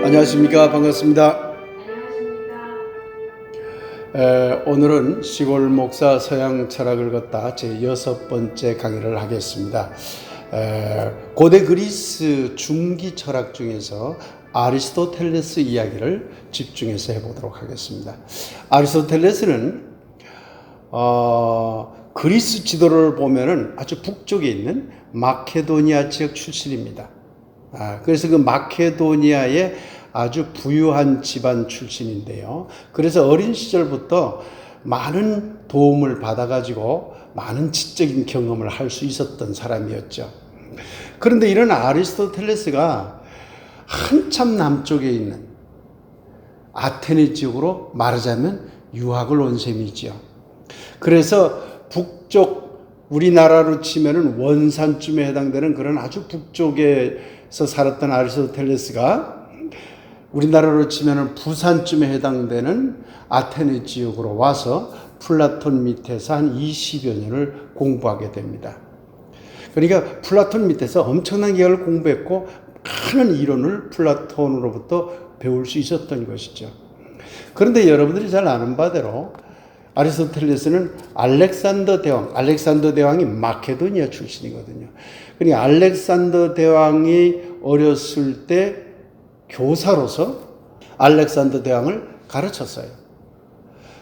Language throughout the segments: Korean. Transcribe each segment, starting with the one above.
안녕하십니까. 반갑습니다. 안녕하십니까. 오늘은 시골 목사 서양 철학을 걷다 제 6번째 강의를 하겠습니다. 고대 그리스 중기 철학 중에서 아리스토텔레스 이야기를 집중해서 해보도록 하겠습니다. 아리스토텔레스는 그리스 지도를 보면은 아주 북쪽에 있는 마케도니아 지역 출신입니다. 그래서 그 마케도니아의 아주 부유한 집안 출신인데요. 그래서 어린 시절부터 많은 도움을 받아가지고 많은 지적인 경험을 할 수 있었던 사람이었죠. 그런데 이런 아리스토텔레스가 한참 남쪽에 있는 아테네 지역으로 말하자면 유학을 온 셈이죠. 그래서 북쪽 우리나라로 치면은 원산쯤에 해당되는 그런 아주 북쪽에서 살았던 아리스토텔레스가 우리나라로 치면은 부산쯤에 해당되는 아테네 지역으로 와서 플라톤 밑에서 한 20여 년을 공부하게 됩니다. 그러니까 플라톤 밑에서 엄청난 기간을 공부했고 많은 이론을 플라톤으로부터 배울 수 있었던 것이죠. 그런데 여러분들이 잘 아는 바대로 아리스토텔레스는 알렉산더 대왕이 마케도니아 출신이거든요. 그러니까 알렉산더 대왕이 어렸을 때 교사로서 알렉산더 대왕을 가르쳤어요.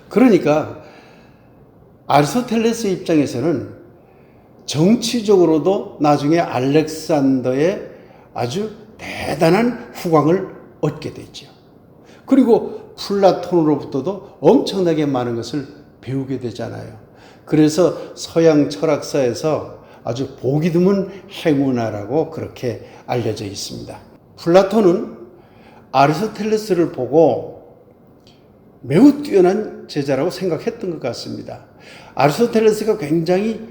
그러니까 아리스토텔레스 입장에서는 정치적으로도 나중에 알렉산더의 아주 대단한 후광을 얻게 되죠. 그리고 플라톤으로부터도 엄청나게 많은 것을 배우게 되잖아요. 그래서 서양 철학사에서 아주 보기 드문 행운아라고 그렇게 알려져 있습니다. 플라톤은 아리스토텔레스를 보고 매우 뛰어난 제자라고 생각했던 것 같습니다. 아리스토텔레스가 굉장히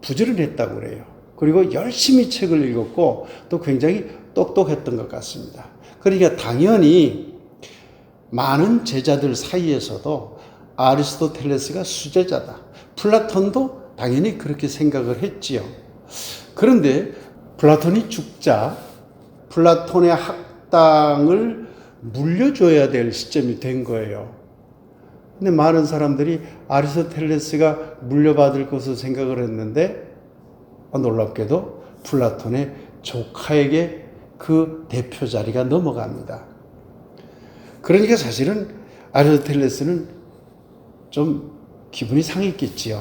부지런했다고 그래요. 그리고 열심히 책을 읽었고 또 굉장히 똑똑했던 것 같습니다. 그러니까 당연히 많은 제자들 사이에서도 아리스토텔레스가 수제자다. 플라톤도 당연히 그렇게 생각을 했지요. 그런데 플라톤이 죽자 플라톤의 학당을 물려줘야 될 시점이 된 거예요. 근데 많은 사람들이 아리스토텔레스가 물려받을 것을 생각을 했는데 놀랍게도 플라톤의 조카에게 그 대표 자리가 넘어갑니다. 그러니까 사실은 아리스토텔레스는 좀 기분이 상했겠지요.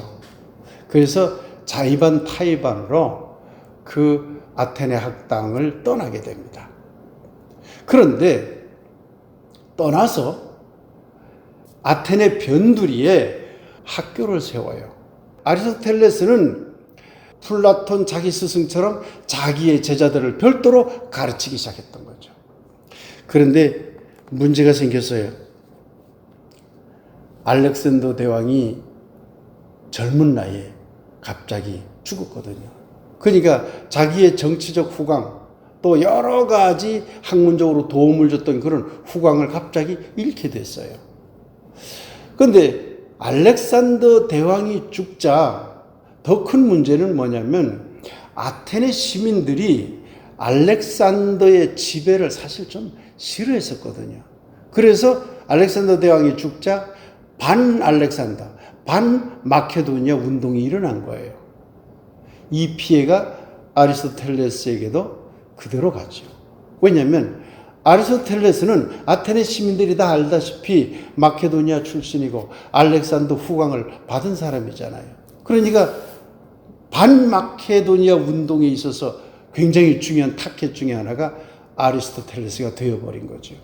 그래서 자의반 타의반으로 그 아테네 학당을 떠나게 됩니다. 그런데 떠나서 아테네 변두리에 학교를 세워요. 아리스토텔레스는 플라톤 자기 스승처럼 자기의 제자들을 별도로 가르치기 시작했던 거죠. 그런데 문제가 생겼어요. 알렉산더 대왕이 젊은 나이에 갑자기 죽었거든요. 그러니까 자기의 정치적 후광 또 여러 가지 학문적으로 도움을 줬던 그런 후광을 갑자기 잃게 됐어요. 그런데 알렉산더 대왕이 죽자 더 큰 문제는 뭐냐면 아테네 시민들이 알렉산더의 지배를 사실 좀 싫어했었거든요. 그래서 알렉산더 대왕이 죽자 반 알렉산더, 반 마케도니아 운동이 일어난 거예요. 이 피해가 아리스토텔레스에게도 그대로 가죠. 왜냐하면 아리스토텔레스는 아테네 시민들이 다 알다시피 마케도니아 출신이고 알렉산더 후광을 받은 사람이잖아요. 그러니까 반마케도니아 운동에 있어서 굉장히 중요한 타켓 중에 하나가 아리스토텔레스가 되어버린 거죠.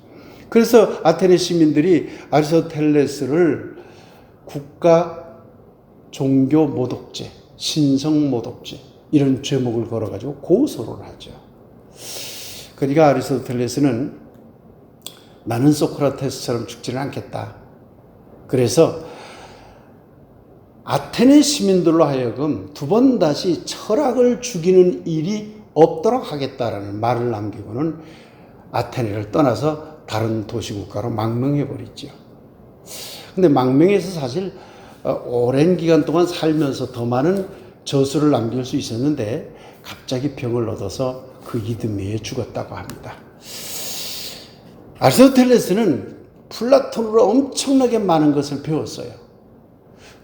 그래서 아테네 시민들이 아리스토텔레스를 국가 종교 모독죄, 신성 모독죄 이런 죄목을 걸어가지고 고소를 하죠. 그러니까 아리스토텔레스는 나는 소크라테스처럼 죽지는 않겠다. 그래서 아테네 시민들로 하여금 두 번 다시 철학을 죽이는 일이 없도록 하겠다라는 말을 남기고는 아테네를 떠나서 다른 도시국가로 망명해버리죠. 근데 망명해서 사실 오랜 기간 동안 살면서 더 많은 저수를 남길 수 있었는데 갑자기 병을 얻어서 그 이듬해에 죽었다고 합니다. 아리스토텔레스는 플라톤으로 엄청나게 많은 것을 배웠어요.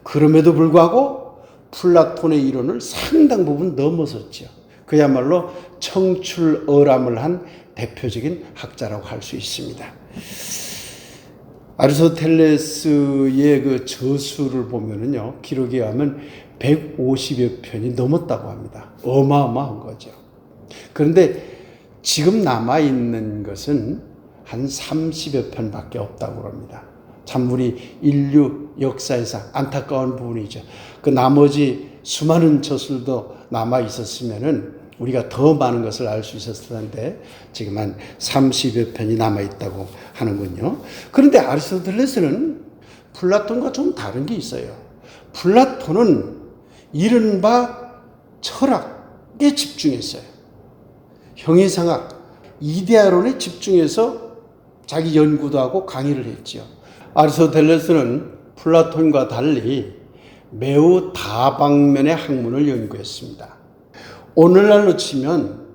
그럼에도 불구하고 플라톤의 이론을 상당 부분 넘어섰죠. 그야말로 청출어람을 한 대표적인 학자라고 할 수 있습니다. 아리스토텔레스의 그 저수를 보면은요, 기록에 의하면 150여 편이 넘었다고 합니다. 어마어마한 거죠. 그런데 지금 남아있는 것은 한 30여 편밖에 없다고 합니다. 참 우리 인류 역사에서 안타까운 부분이죠. 그 나머지 수많은 저술도 남아 있었으면은 우리가 더 많은 것을 알 수 있었을 텐데 지금 한 30여 편이 남아 있다고 하는군요. 그런데 아리스토텔레스는 플라톤과 좀 다른 게 있어요. 플라톤은 이른바 철학에 집중했어요. 형이상학, 이데아론에 집중해서 자기 연구도 하고 강의를 했죠. 아리스토텔레스는 플라톤과 달리 매우 다방면의 학문을 연구했습니다. 오늘날로 치면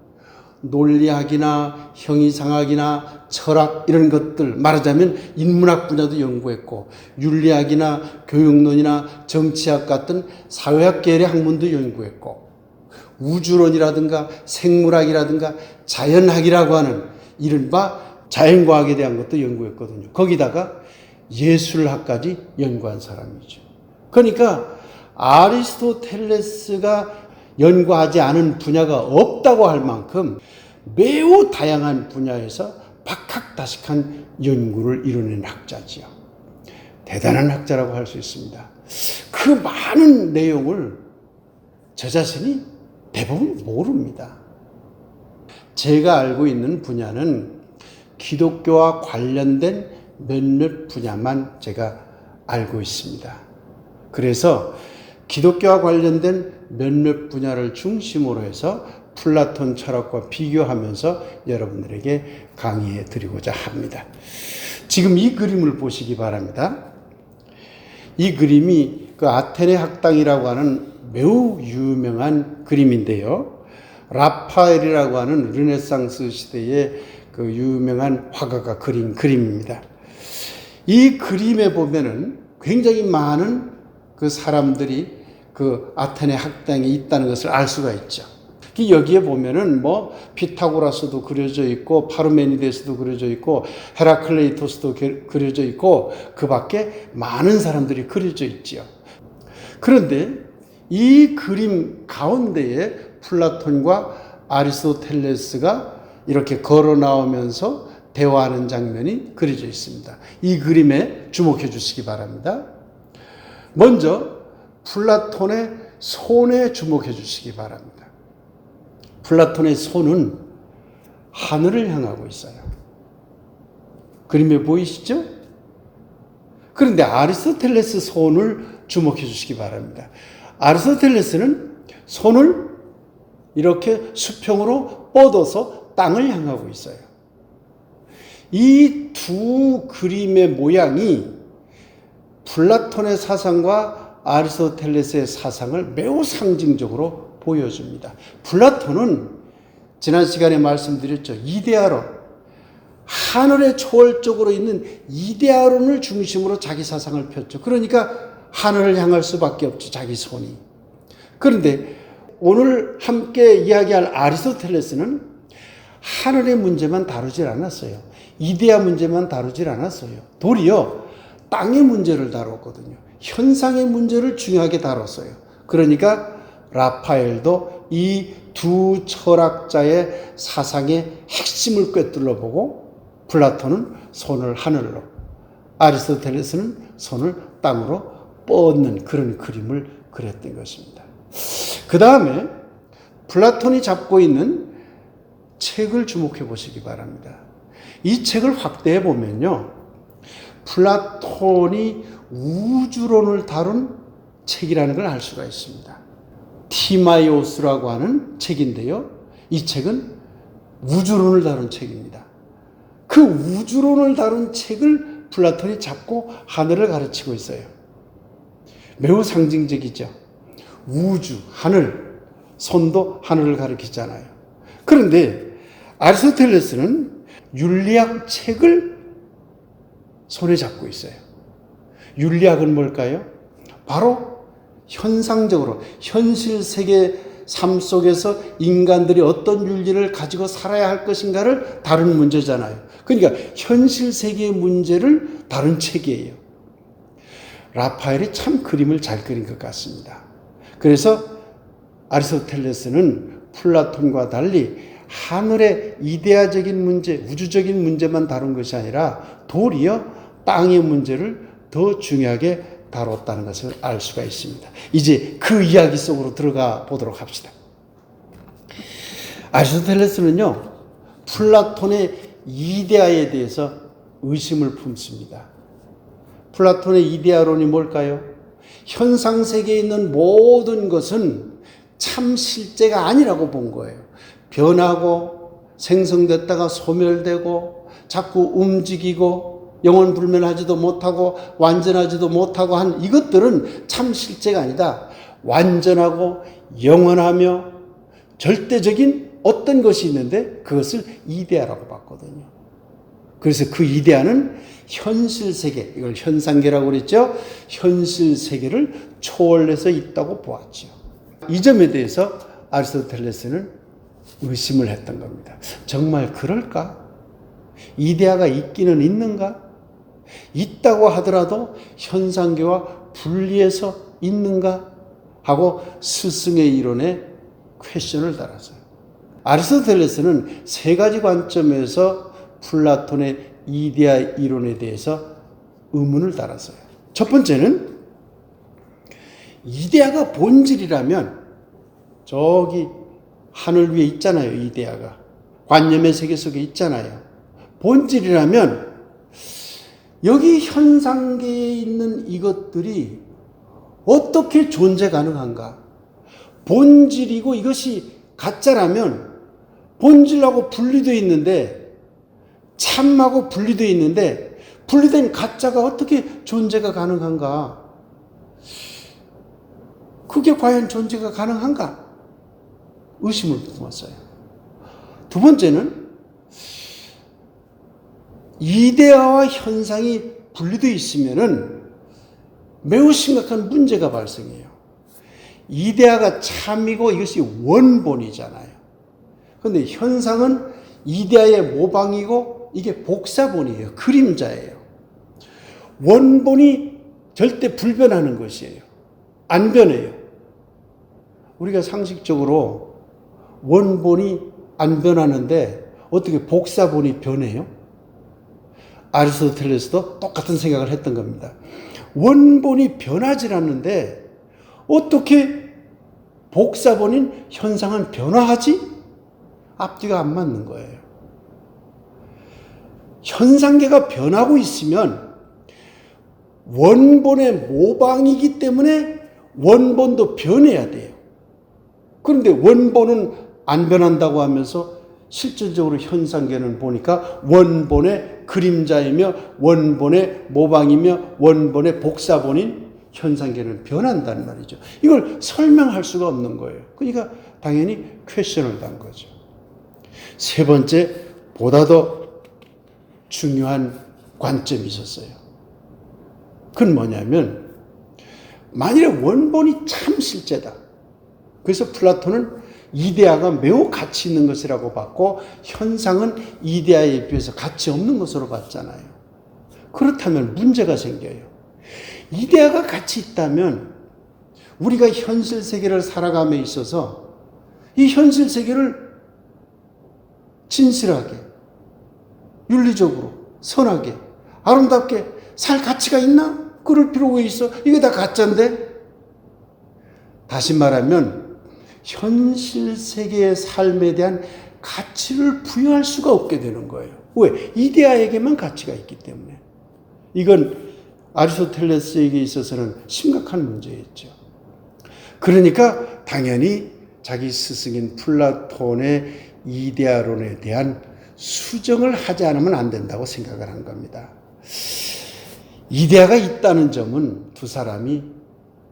논리학이나 형이상학이나 철학 이런 것들, 말하자면 인문학 분야도 연구했고 윤리학이나 교육론이나 정치학 같은 사회학 계열의 학문도 연구했고 우주론이라든가 생물학이라든가 자연학이라고 하는 이른바 자연과학에 대한 것도 연구했거든요. 거기다가 예술학까지 연구한 사람이죠. 그러니까 아리스토텔레스가 연구하지 않은 분야가 없다고 할 만큼 매우 다양한 분야에서 박학다식한 연구를 이뤄낸 학자지요. 대단한 학자라고 할 수 있습니다. 그 많은 내용을 저 자신이 대부분 모릅니다. 제가 알고 있는 분야는 기독교와 관련된 몇몇 분야만 제가 알고 있습니다. 그래서 기독교와 관련된 몇몇 분야를 중심으로 해서 플라톤 철학과 비교하면서 여러분들에게 강의해 드리고자 합니다. 지금 이 그림을 보시기 바랍니다. 이 그림이 그 아테네 학당이라고 하는 매우 유명한 그림인데요. 라파엘이라고 하는 르네상스 시대의 그 유명한 화가가 그린 그림입니다. 이 그림에 보면은 굉장히 많은 그 사람들이 그 아테네 학당에 있다는 것을 알 수가 있죠. 여기에 보면은 뭐 피타고라스도 그려져 있고 파르메니데스도 그려져 있고 헤라클레이토스도 그려져 있고 그 밖에 많은 사람들이 그려져 있지요. 그런데 이 그림 가운데에 플라톤과 아리스토텔레스가 이렇게 걸어 나오면서 대화하는 장면이 그려져 있습니다. 이 그림에 주목해 주시기 바랍니다. 먼저 플라톤의 손에 주목해 주시기 바랍니다. 플라톤의 손은 하늘을 향하고 있어요. 그림에 보이시죠? 그런데 아리스토텔레스 손을 주목해 주시기 바랍니다. 아리스토텔레스는 손을 이렇게 수평으로 뻗어서 땅을 향하고 있어요. 이 두 그림의 모양이 플라톤의 사상과 아리스토텔레스의 사상을 매우 상징적으로 보여줍니다. 플라톤은 지난 시간에 말씀드렸죠. 이데아론, 하늘의 초월적으로 있는 이데아론을 중심으로 자기 사상을 폈죠. 그러니까 하늘을 향할 수밖에 없죠. 자기 손이. 그런데 오늘 함께 이야기할 아리스토텔레스는 하늘의 문제만 다루질 않았어요. 이데아 문제만 다루질 않았어요. 도리어 땅의 문제를 다뤘거든요. 현상의 문제를 중요하게 다뤘어요. 그러니까 라파엘도 이 두 철학자의 사상의 핵심을 꿰뚫어 보고 플라톤은 손을 하늘로, 아리스토텔레스는 손을 땅으로 뻗는 그런 그림을 그렸던 것입니다. 그 다음에 플라톤이 잡고 있는 책을 주목해 보시기 바랍니다. 이 책을 확대해 보면요, 플라톤이 우주론을 다룬 책이라는 걸 알 수가 있습니다. 티마이오스라고 하는 책인데요, 이 책은 우주론을 다룬 책입니다. 그 우주론을 다룬 책을 플라톤이 잡고 하늘을 가르치고 있어요. 매우 상징적이죠. 우주, 하늘, 손도 하늘을 가리키잖아요. 그런데 아리스토텔레스는 윤리학 책을 손에 잡고 있어요. 윤리학은 뭘까요? 바로 현상적으로 현실 세계 삶 속에서 인간들이 어떤 윤리를 가지고 살아야 할 것인가를 다루는 문제잖아요. 그러니까 현실 세계의 문제를 다룬 책이에요. 라파엘이 참 그림을 잘 그린 것 같습니다. 그래서 아리스토텔레스는 플라톤과 달리 하늘의 이데아적인 문제, 우주적인 문제만 다룬 것이 아니라 도리어 땅의 문제를 더 중요하게 다뤘다는 것을 알 수가 있습니다. 이제 그 이야기 속으로 들어가 보도록 합시다. 아리스토텔레스는요, 플라톤의 이데아에 대해서 의심을 품습니다. 플라톤의 이데아론이 뭘까요? 현상 세계에 있는 모든 것은 참 실제가 아니라고 본 거예요. 변하고 생성됐다가 소멸되고 자꾸 움직이고 영원불면하지도 못하고 완전하지도 못하고 한 이것들은 참 실제가 아니다. 완전하고 영원하며 절대적인 어떤 것이 있는데 그것을 이데아라고 봤거든요. 그래서 그 이데아는 현실 세계, 이걸 현상계라고 그랬죠. 현실 세계를 초월해서 있다고 보았죠. 이 점에 대해서 아리스토텔레스는 의심을 했던 겁니다. 정말 그럴까? 이데아가 있기는 있는가? 있다고 하더라도 현상계와 분리해서 있는가? 하고 스승의 이론에 퀘션을 달았어요. 아리스토텔레스는 세 가지 관점에서 플라톤의 이데아 이론에 대해서 의문을 달았어요. 첫 번째는 이데아가 본질이라면 저기 하늘 위에 있잖아요. 이데아가 관념의 세계 속에 있잖아요. 본질이라면 여기 현상계에 있는 이것들이 어떻게 존재 가능한가? 본질이고 이것이 가짜라면 본질하고 분리되어 있는데 참하고 분리되어 있는데 분리된 가짜가 어떻게 존재가 가능한가? 그게 과연 존재가 가능한가? 의심을 품었어요. 두 번째는 이데아와 현상이 분리되어 있으면은 매우 심각한 문제가 발생해요. 이데아가 참이고 이것이 원본이잖아요. 그런데 현상은 이데아의 모방이고 이게 복사본이에요. 그림자예요. 원본이 절대 불변하는 것이에요. 안 변해요. 우리가 상식적으로 원본이 안 변하는데 어떻게 복사본이 변해요? 아리스토텔레스도 똑같은 생각을 했던 겁니다. 원본이 변하지 않는데 어떻게 복사본인 현상은 변화하지? 앞뒤가 안 맞는 거예요. 현상계가 변하고 있으면 원본의 모방이기 때문에 원본도 변해야 돼요. 그런데 원본은 안 변한다고 하면서 실질적으로 현상계는 보니까 원본의 그림자이며 원본의 모방이며 원본의 복사본인 현상계는 변한다는 말이죠. 이걸 설명할 수가 없는 거예요. 그러니까 당연히 퀘션을 단 거죠. 세 번째, 보다 더 중요한 관점이 있었어요. 그건 뭐냐면 만일에 원본이 참 실제다. 그래서 플라톤은 이데아가 매우 가치 있는 것이라고 봤고 현상은 이데아에 비해서 가치 없는 것으로 봤잖아요. 그렇다면 문제가 생겨요. 이데아가 가치 있다면 우리가 현실 세계를 살아감에 있어서 이 현실 세계를 진실하게, 윤리적으로, 선하게, 아름답게 살 가치가 있나? 그럴 필요가 왜 있어? 이게 다 가짜인데? 다시 말하면 현실 세계의 삶에 대한 가치를 부여할 수가 없게 되는 거예요. 왜? 이데아에게만 가치가 있기 때문에. 이건 아리스토텔레스에게 있어서는 심각한 문제였죠. 그러니까 당연히 자기 스승인 플라톤의 이데아론에 대한 수정을 하지 않으면 안 된다고 생각을 한 겁니다. 이데아가 있다는 점은 두 사람이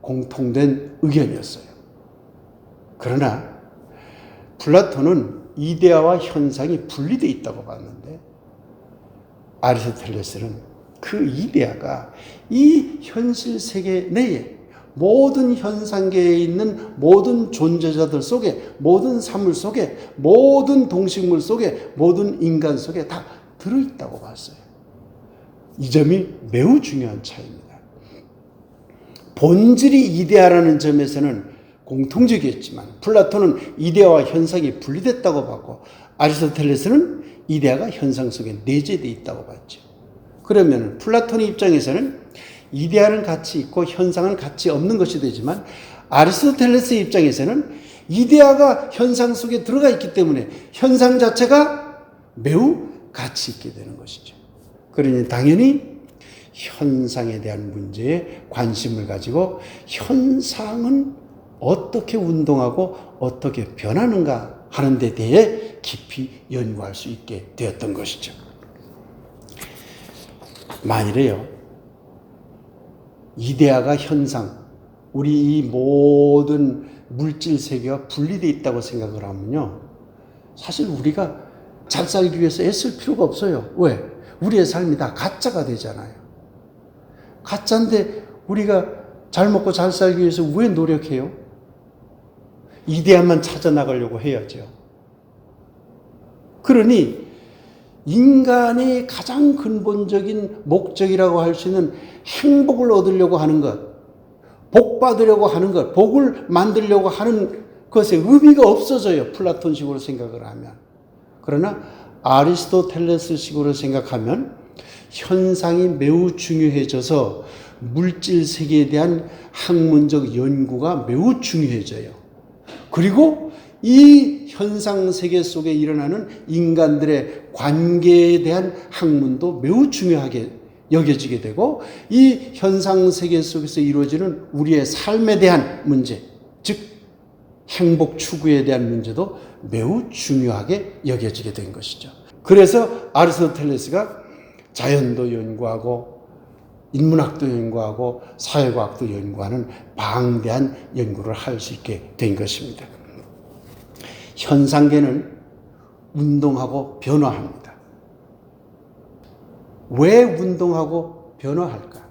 공통된 의견이었어요. 그러나 플라톤은 이데아와 현상이 분리되어 있다고 봤는데 아리스토텔레스는 그 이데아가 이 현실 세계 내에 모든 현상계에 있는 모든 존재자들 속에, 모든 사물 속에, 모든 동식물 속에, 모든 인간 속에 다 들어있다고 봤어요. 이 점이 매우 중요한 차이입니다. 본질이 이데아라는 점에서는 공통적이었지만 플라톤은 이데아와 현상이 분리됐다고 봤고 아리스토텔레스는 이데아가 현상 속에 내재되어 있다고 봤죠. 그러면 플라톤의 입장에서는 이데아는 같이 있고 현상은 같이 없는 것이 되지만 아리스토텔레스의 입장에서는 이데아가 현상 속에 들어가 있기 때문에 현상 자체가 매우 가치 있게 되는 것이죠. 그러니 당연히 현상에 대한 문제에 관심을 가지고 현상은 어떻게 운동하고 어떻게 변하는가 하는 데 대해 깊이 연구할 수 있게 되었던 것이죠. 만일에요, 이데아가 현상, 우리 이 모든 물질 세계와 분리되어 있다고 생각을 하면요, 사실 우리가 잘 살기 위해서 애쓸 필요가 없어요. 왜? 우리의 삶이 다 가짜가 되잖아요. 가짜인데 우리가 잘 먹고 잘 살기 위해서 왜 노력해요? 이데아만 찾아 나가려고 해야죠. 그러니 인간의 가장 근본적인 목적이라고 할 수 있는 행복을 얻으려고 하는 것, 복 받으려고 하는 것, 복을 만들려고 하는 것에 의미가 없어져요. 플라톤식으로 생각을 하면. 그러나 아리스토텔레스식으로 생각하면 현상이 매우 중요해져서 물질 세계에 대한 학문적 연구가 매우 중요해져요. 그리고 이 현상 세계 속에 일어나는 인간들의 관계에 대한 학문도 매우 중요하게 여겨지게 되고 이 현상 세계 속에서 이루어지는 우리의 삶에 대한 문제, 즉 행복 추구에 대한 문제도 매우 중요하게 여겨지게 된 것이죠. 그래서 아리스토텔레스가 자연도 연구하고 인문학도 연구하고 사회과학도 연구하는 방대한 연구를 할 수 있게 된 것입니다. 현상계는 운동하고 변화합니다. 왜 운동하고 변화할까?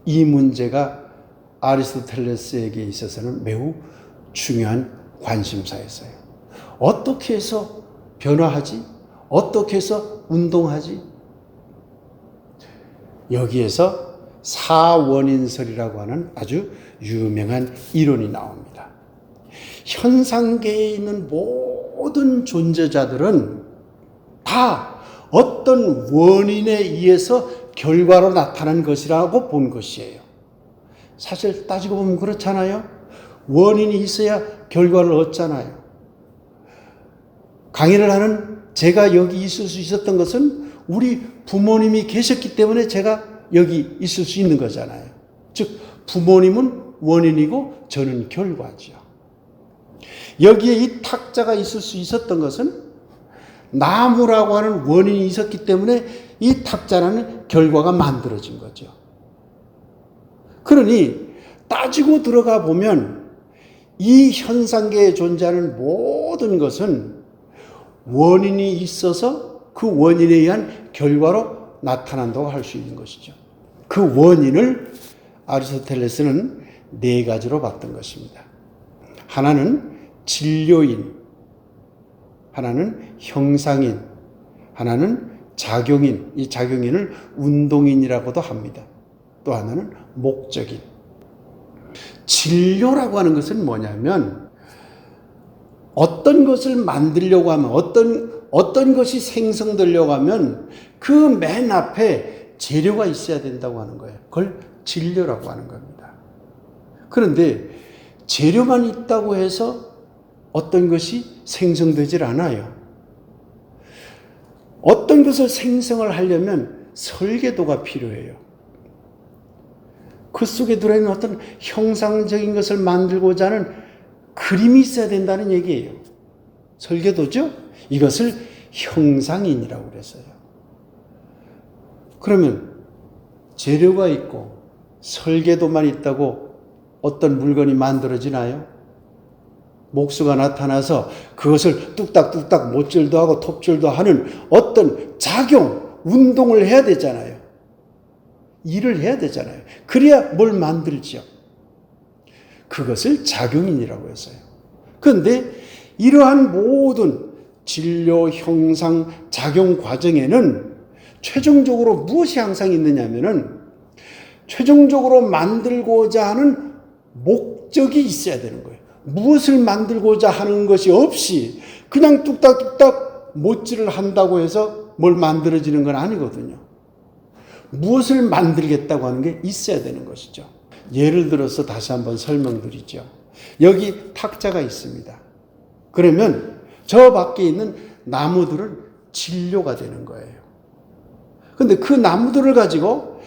이 문제가 아리스토텔레스에게 있어서는 매우 중요한 관심사였어요. 어떻게 해서 변화하지? 어떻게 해서 운동하지? 여기에서 사원인설이라고 하는 아주 유명한 이론이 나옵니다. 현상계에 있는 모든 존재자들은 다 어떤 원인에 의해서 결과로 나타난 것이라고 본 것이에요. 사실 따지고 보면 그렇잖아요. 원인이 있어야 결과를 얻잖아요. 강의를 하는 제가 여기 있을 수 있었던 것은 우리 부모님이 계셨기 때문에 제가 여기 있을 수 있는 거잖아요. 즉 부모님은 원인이고 저는 결과죠. 여기에 이 탁자가 있을 수 있었던 것은 나무라고 하는 원인이 있었기 때문에 이 탁자라는 결과가 만들어진 거죠. 그러니 따지고 들어가 보면 이 현상계에 존재하는 모든 것은 원인이 있어서 그 원인에 의한 결과로 나타난다고 할 수 있는 것이죠. 그 원인을 아리스토텔레스는 네 가지로 봤던 것입니다. 하나는 진료인, 하나는 형상인, 하나는 작용인, 이 작용인을 운동인이라고도 합니다. 또 하나는 목적인. 진료라고 하는 것은 뭐냐면 어떤 것을 만들려고 하면 어떤 것이 생성되려고 하면 그 맨 앞에 재료가 있어야 된다고 하는 거예요. 그걸 진료라고 하는 겁니다. 그런데 재료만 있다고 해서 어떤 것이 생성되질 않아요. 어떤 것을 생성을 하려면 설계도가 필요해요. 그 속에 들어있는 어떤 형상적인 것을 만들고자 하는 그림이 있어야 된다는 얘기예요. 설계도죠? 이것을 형상인이라고 그랬어요. 그러면 재료가 있고 설계도만 있다고 어떤 물건이 만들어지나요? 목수가 나타나서 그것을 뚝딱뚝딱 못질도 하고 톱질도 하는 어떤 작용, 운동을 해야 되잖아요. 일을 해야 되잖아요. 그래야 뭘 만들죠. 그것을 작용인이라고 했어요. 그런데 이러한 모든 진료, 형상, 작용 과정에는 최종적으로 무엇이 항상 있느냐면은 최종적으로 만들고자 하는 목적이 있어야 되는 거예요. 무엇을 만들고자 하는 것이 없이 그냥 뚝딱뚝딱 못질을 한다고 해서 뭘 만들어지는 건 아니거든요. 무엇을 만들겠다고 하는 게 있어야 되는 것이죠. 예를 들어서 다시 한번 설명드리죠. 여기 탁자가 있습니다. 그러면 저 밖에 있는 나무들은 진료가 되는 거예요. 그런데 그 나무들을 가지고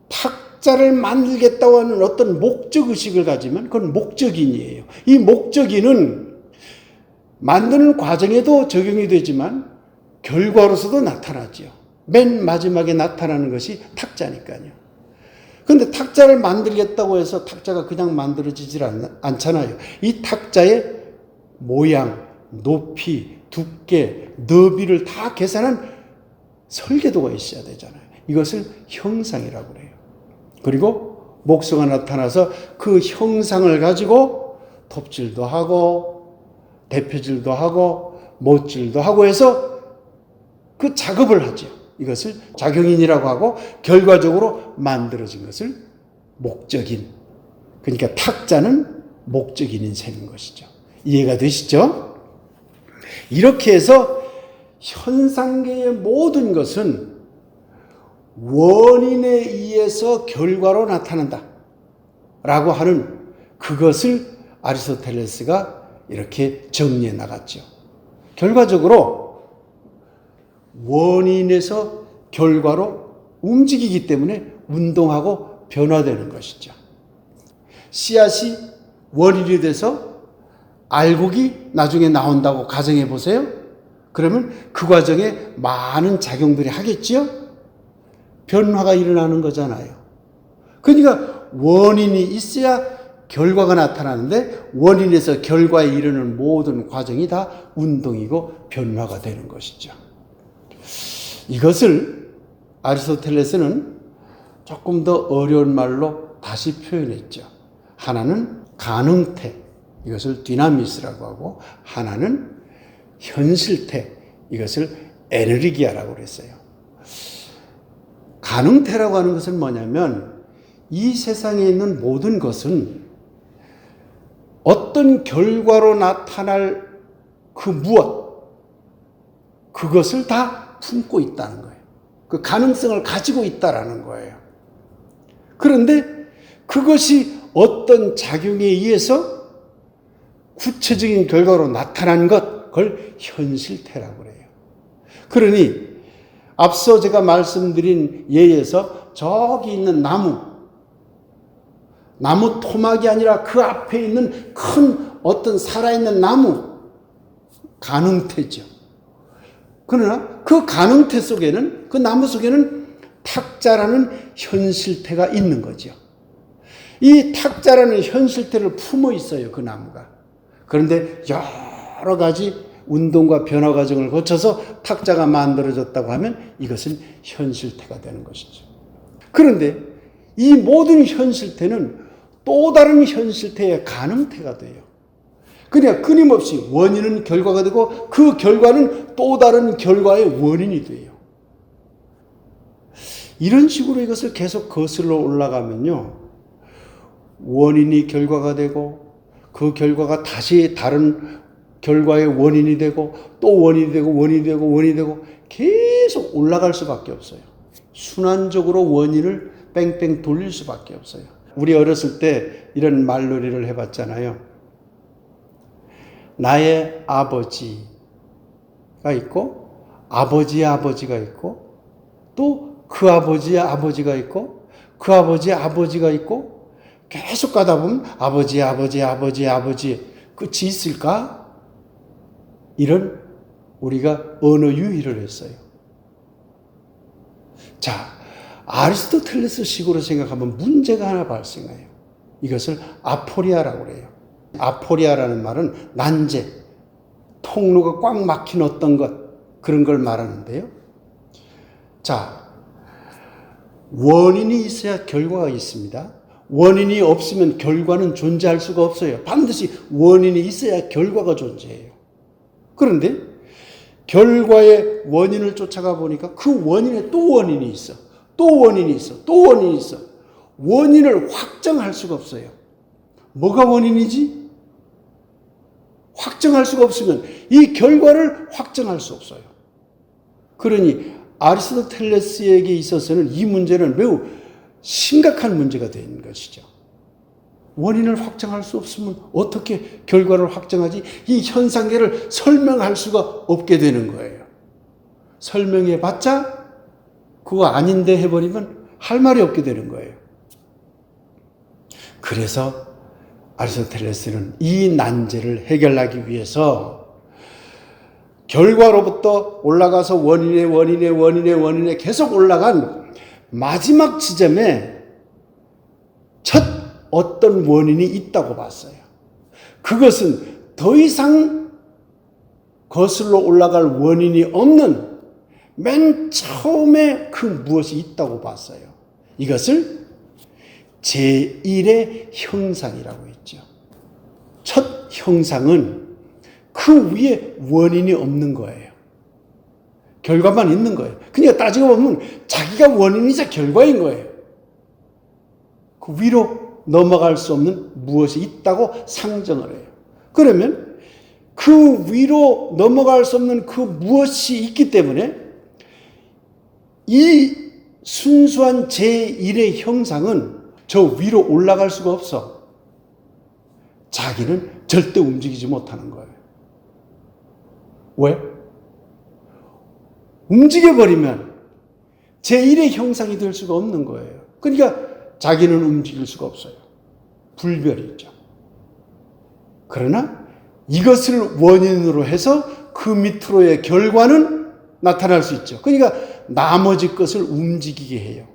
탁자를 만들겠다고 하는 어떤 목적의식을 가지면 그건 목적인이에요. 이 목적인은 만드는 과정에도 적용이 되지만 결과로서도 나타나죠. 맨 마지막에 나타나는 것이 탁자니까요. 그런데 탁자를 만들겠다고 해서 탁자가 그냥 만들어지질 않잖아요. 이 탁자의 모양, 높이, 두께, 너비를 다 계산한 설계도가 있어야 되잖아요. 이것을 형상이라고 그래요. 그리고 목수가 나타나서 그 형상을 가지고 톱질도 하고 대표질도 하고 못질도 하고 해서 그 작업을 하죠. 이것을 작용인이라고 하고 결과적으로 만들어진 것을 목적인. 그러니까 탁자는 목적인인 셈인 것이죠. 이해가 되시죠? 이렇게 해서 현상계의 모든 것은 원인에 의해서 결과로 나타난다 라고 하는 그것을 아리스토텔레스가 이렇게 정리해 나갔죠. 결과적으로 원인에서 결과로 움직이기 때문에 운동하고 변화되는 것이죠. 씨앗이 원인이 돼서 알곡이 나중에 나온다고 가정해 보세요. 그러면 그 과정에 많은 작용들이 하겠지요? 변화가 일어나는 거잖아요. 그러니까 원인이 있어야 결과가 나타나는데 원인에서 결과에 이르는 모든 과정이 다 운동이고 변화가 되는 것이죠. 이것을 아리스토텔레스는 조금 더 어려운 말로 다시 표현했죠. 하나는 가능태, 이것을 디나미스라고 하고 하나는 현실태, 이것을 에너리기아라고 그랬어요. 가능태라고 하는 것은 뭐냐면 이 세상에 있는 모든 것은 어떤 결과로 나타날 그 무엇, 그것을 다 품고 있다는 거예요. 그 가능성을 가지고 있다라는 거예요. 그런데 그것이 어떤 작용에 의해서 구체적인 결과로 나타난 것, 그걸 현실태라고 그래요. 그러니 앞서 제가 말씀드린 예에서 저기 있는 나무 토막이 아니라 그 앞에 있는 큰 어떤 살아있는 나무, 가능태죠. 그러나 그 가능태 속에는, 그 나무 속에는 탁자라는 현실태가 있는 거죠. 이 탁자라는 현실태를 품어 있어요, 그 나무가. 그런데 여러 가지 운동과 변화 과정을 거쳐서 탁자가 만들어졌다고 하면 이것은 현실태가 되는 것이죠. 그런데 이 모든 현실태는 또 다른 현실태의 가능태가 돼요. 그러니까 끊임없이 원인은 결과가 되고 그 결과는 또 다른 결과의 원인이 돼요. 이런 식으로 이것을 계속 거슬러 올라가면요, 원인이 결과가 되고 그 결과가 다시 다른 결과의 원인이 되고 또 원인이 되고 원인이 되고 원인이 되고 계속 올라갈 수밖에 없어요. 순환적으로 원인을 뺑뺑 돌릴 수밖에 없어요. 우리 어렸을 때 이런 말놀이를 해봤잖아요. 나의 아버지가 있고 아버지의 아버지가 있고 또 그 아버지의 아버지가 있고 그 아버지의 아버지가 있고 계속 가다 보면 아버지의 아버지의 아버지의 아버지 끝이 있을까? 이런 우리가 언어 유희를 했어요. 자, 아리스토텔레스 식으로 생각하면 문제가 하나 발생해요. 이것을 아포리아라고 그래요. 아포리아라는 말은 난제, 통로가 꽉 막힌 어떤 것, 그런 걸 말하는데요. 자, 원인이 있어야 결과가 있습니다. 원인이 없으면 결과는 존재할 수가 없어요. 반드시 원인이 있어야 결과가 존재해요. 그런데 결과의 원인을 쫓아가 보니까 그 원인에 또 원인이 있어. 또 원인이 있어. 또 원인이 있어. 원인을 확정할 수가 없어요. 뭐가 원인이지? 확정할 수가 없으면 이 결과를 확정할 수 없어요. 그러니 아리스토텔레스에게 있어서는 이 문제는 매우 심각한 문제가 되는 것이죠. 원인을 확정할 수 없으면 어떻게 결과를 확정하지? 이 현상계를 설명할 수가 없게 되는 거예요. 설명해봤자 그거 아닌데 해버리면 할 말이 없게 되는 거예요. 그래서 아리스토텔레스는 이 난제를 해결하기 위해서 결과로부터 올라가서 원인에 계속 올라간 마지막 지점에 첫 어떤 원인이 있다고 봤어요. 그것은 더 이상 거슬러 올라갈 원인이 없는 맨 처음에 그 무엇이 있다고 봤어요. 이것을 제1의 형상이라고 했죠. 첫 형상은 그 위에 원인이 없는 거예요. 결과만 있는 거예요. 그러니까 따지고 보면 자기가 원인이자 결과인 거예요. 그 위로 넘어갈 수 없는 무엇이 있다고 상정을 해요. 그러면 그 위로 넘어갈 수 없는 그 무엇이 있기 때문에 이 순수한 제1의 형상은 저 위로 올라갈 수가 없어. 자기는 절대 움직이지 못하는 거예요. 왜? 움직여버리면 제1의 형상이 될 수가 없는 거예요. 그러니까 자기는 움직일 수가 없어요. 불별이죠. 그러나 이것을 원인으로 해서 그 밑으로의 결과는 나타날 수 있죠. 그러니까 나머지 것을 움직이게 해요.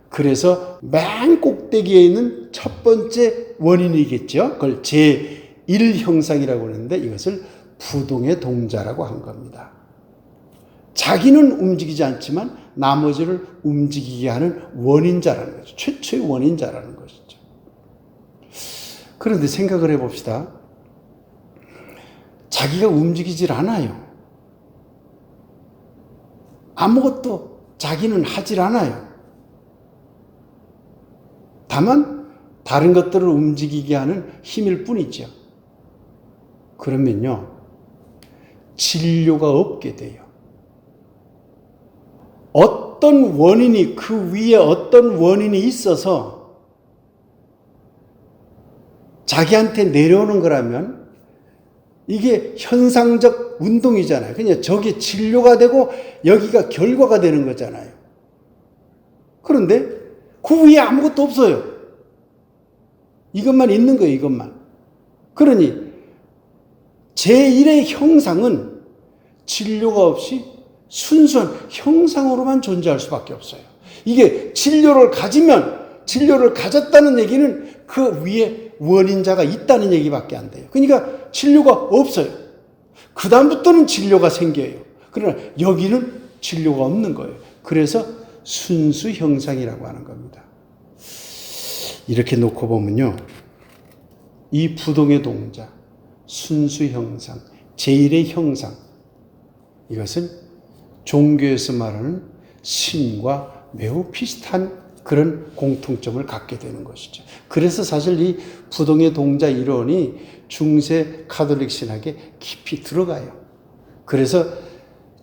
그래서 맨 꼭대기에 있는 첫 번째 원인이겠죠. 그걸 제1형상이라고 하는데 이것을 부동의 동자라고 한 겁니다. 자기는 움직이지 않지만 나머지를 움직이게 하는 원인자라는 거죠. 최초의 원인자라는 것이죠. 그런데 생각을 해봅시다. 자기가 움직이질 않아요. 아무것도 자기는 하질 않아요. 다만 다른 것들을 움직이게 하는 힘일 뿐이죠. 그러면요, 진료가 없게 돼요. 어떤 원인이, 그 위에 어떤 원인이 있어서 자기한테 내려오는 거라면 이게 현상적 운동이잖아요. 그냥 저게 진료가 되고 여기가 결과가 되는 거잖아요. 그런데 그 위에 아무것도 없어요. 이것만 있는 거예요, 이것만. 그러니 제1의 형상은 진료가 없이 순수한 형상으로만 존재할 수밖에 없어요. 이게 진료를 가졌다는 얘기는 그 위에 원인자가 있다는 얘기밖에 안 돼요. 그러니까 진료가 없어요. 그 다음부터는 진료가 생겨요. 그러나 여기는 진료가 없는 거예요. 그래서 순수 형상이라고 하는 겁니다. 이렇게 놓고 보면요, 이 부동의 동자, 순수 형상, 제1의 형상, 이것은 종교에서 말하는 신과 매우 비슷한 그런 공통점을 갖게 되는 것이죠. 그래서 사실 이 부동의 동자 이론이 중세 카톨릭 신학에 깊이 들어가요. 그래서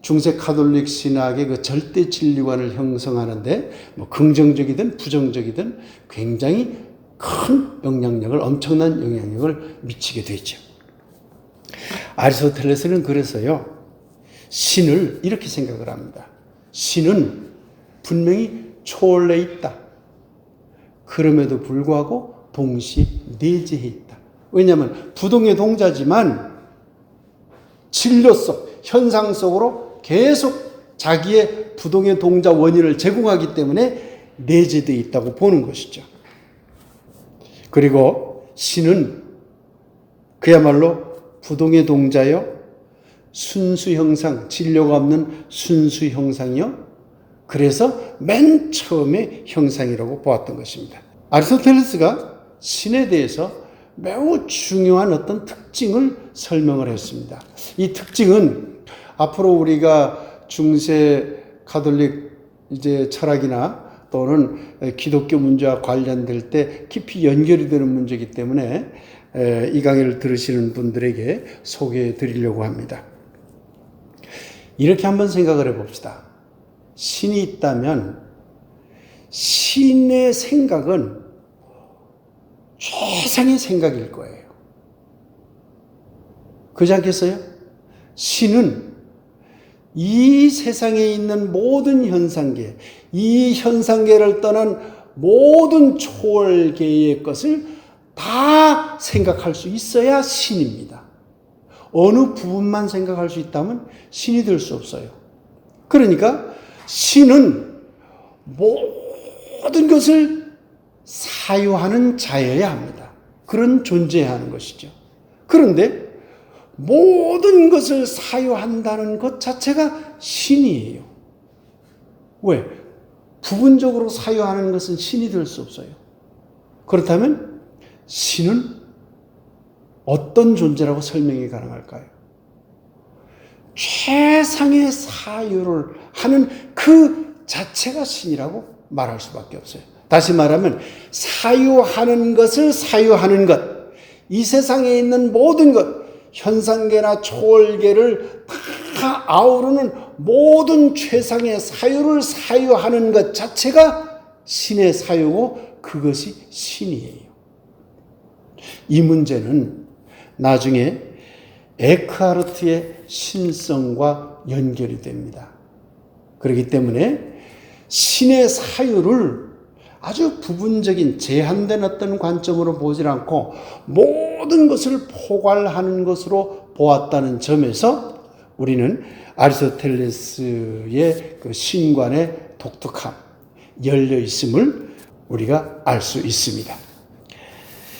중세 카톨릭 신학의 그 절대 진리관을 형성하는데 뭐 긍정적이든 부정적이든 굉장히 큰 영향력을, 엄청난 영향력을 미치게 되죠. 아리스토텔레스는 그래서요, 신을 이렇게 생각을 합니다. 신은 분명히 초월해 있다. 그럼에도 불구하고 동시에 내재해 있다. 왜냐하면 부동의 동자지만 진료 속, 현상 속으로 계속 자기의 부동의 동자 원인을 제공하기 때문에 내재되어 있다고 보는 것이죠. 그리고 신은 그야말로 부동의 동자요, 순수 형상, 진료가 없는 순수 형상이요, 그래서 맨 처음에 형상이라고 보았던 것입니다. 아리스토텔레스가 신에 대해서 매우 중요한 어떤 특징을 설명을 했습니다. 이 특징은 앞으로 우리가 중세 가톨릭 철학이나 또는 기독교 문제와 관련될 때 깊이 연결이 되는 문제이기 때문에 이 강의를 들으시는 분들에게 소개해 드리려고 합니다. 이렇게 한번 생각을 해봅시다. 신이 있다면 신의 생각은 최상의 생각일 거예요. 그렇지 않겠어요? 신은 이 세상에 있는 모든 현상계, 이 현상계를 떠난 모든 초월계의 것을 다 생각할 수 있어야 신입니다. 어느 부분만 생각할 수 있다면 신이 될 수 없어요. 그러니까 신은 모든 것을 사유하는 자여야 합니다. 그런 존재해야 하는 것이죠. 그런데 모든 것을 사유한다는 것 자체가 신이에요. 왜? 부분적으로 사유하는 것은 신이 될 수 없어요. 그렇다면 신은 어떤 존재라고 설명이 가능할까요? 최상의 사유를 하는 그 자체가 신이라고 말할 수밖에 없어요. 다시 말하면 사유하는 것을 사유하는 것, 이 세상에 있는 모든 것, 현상계나 초월계를 다 아우르는 모든 최상의 사유를 사유하는 것 자체가 신의 사유고 그것이 신이에요. 이 문제는 나중에 에크하르트의 신성과 연결이 됩니다. 그렇기 때문에 신의 사유를 아주 부분적인 제한된 어떤 관점으로 보지 않고 모든 것을 포괄하는 것으로 보았다는 점에서 우리는 아리스토텔레스의 그 신관의 독특함, 열려 있음을 우리가 알 수 있습니다.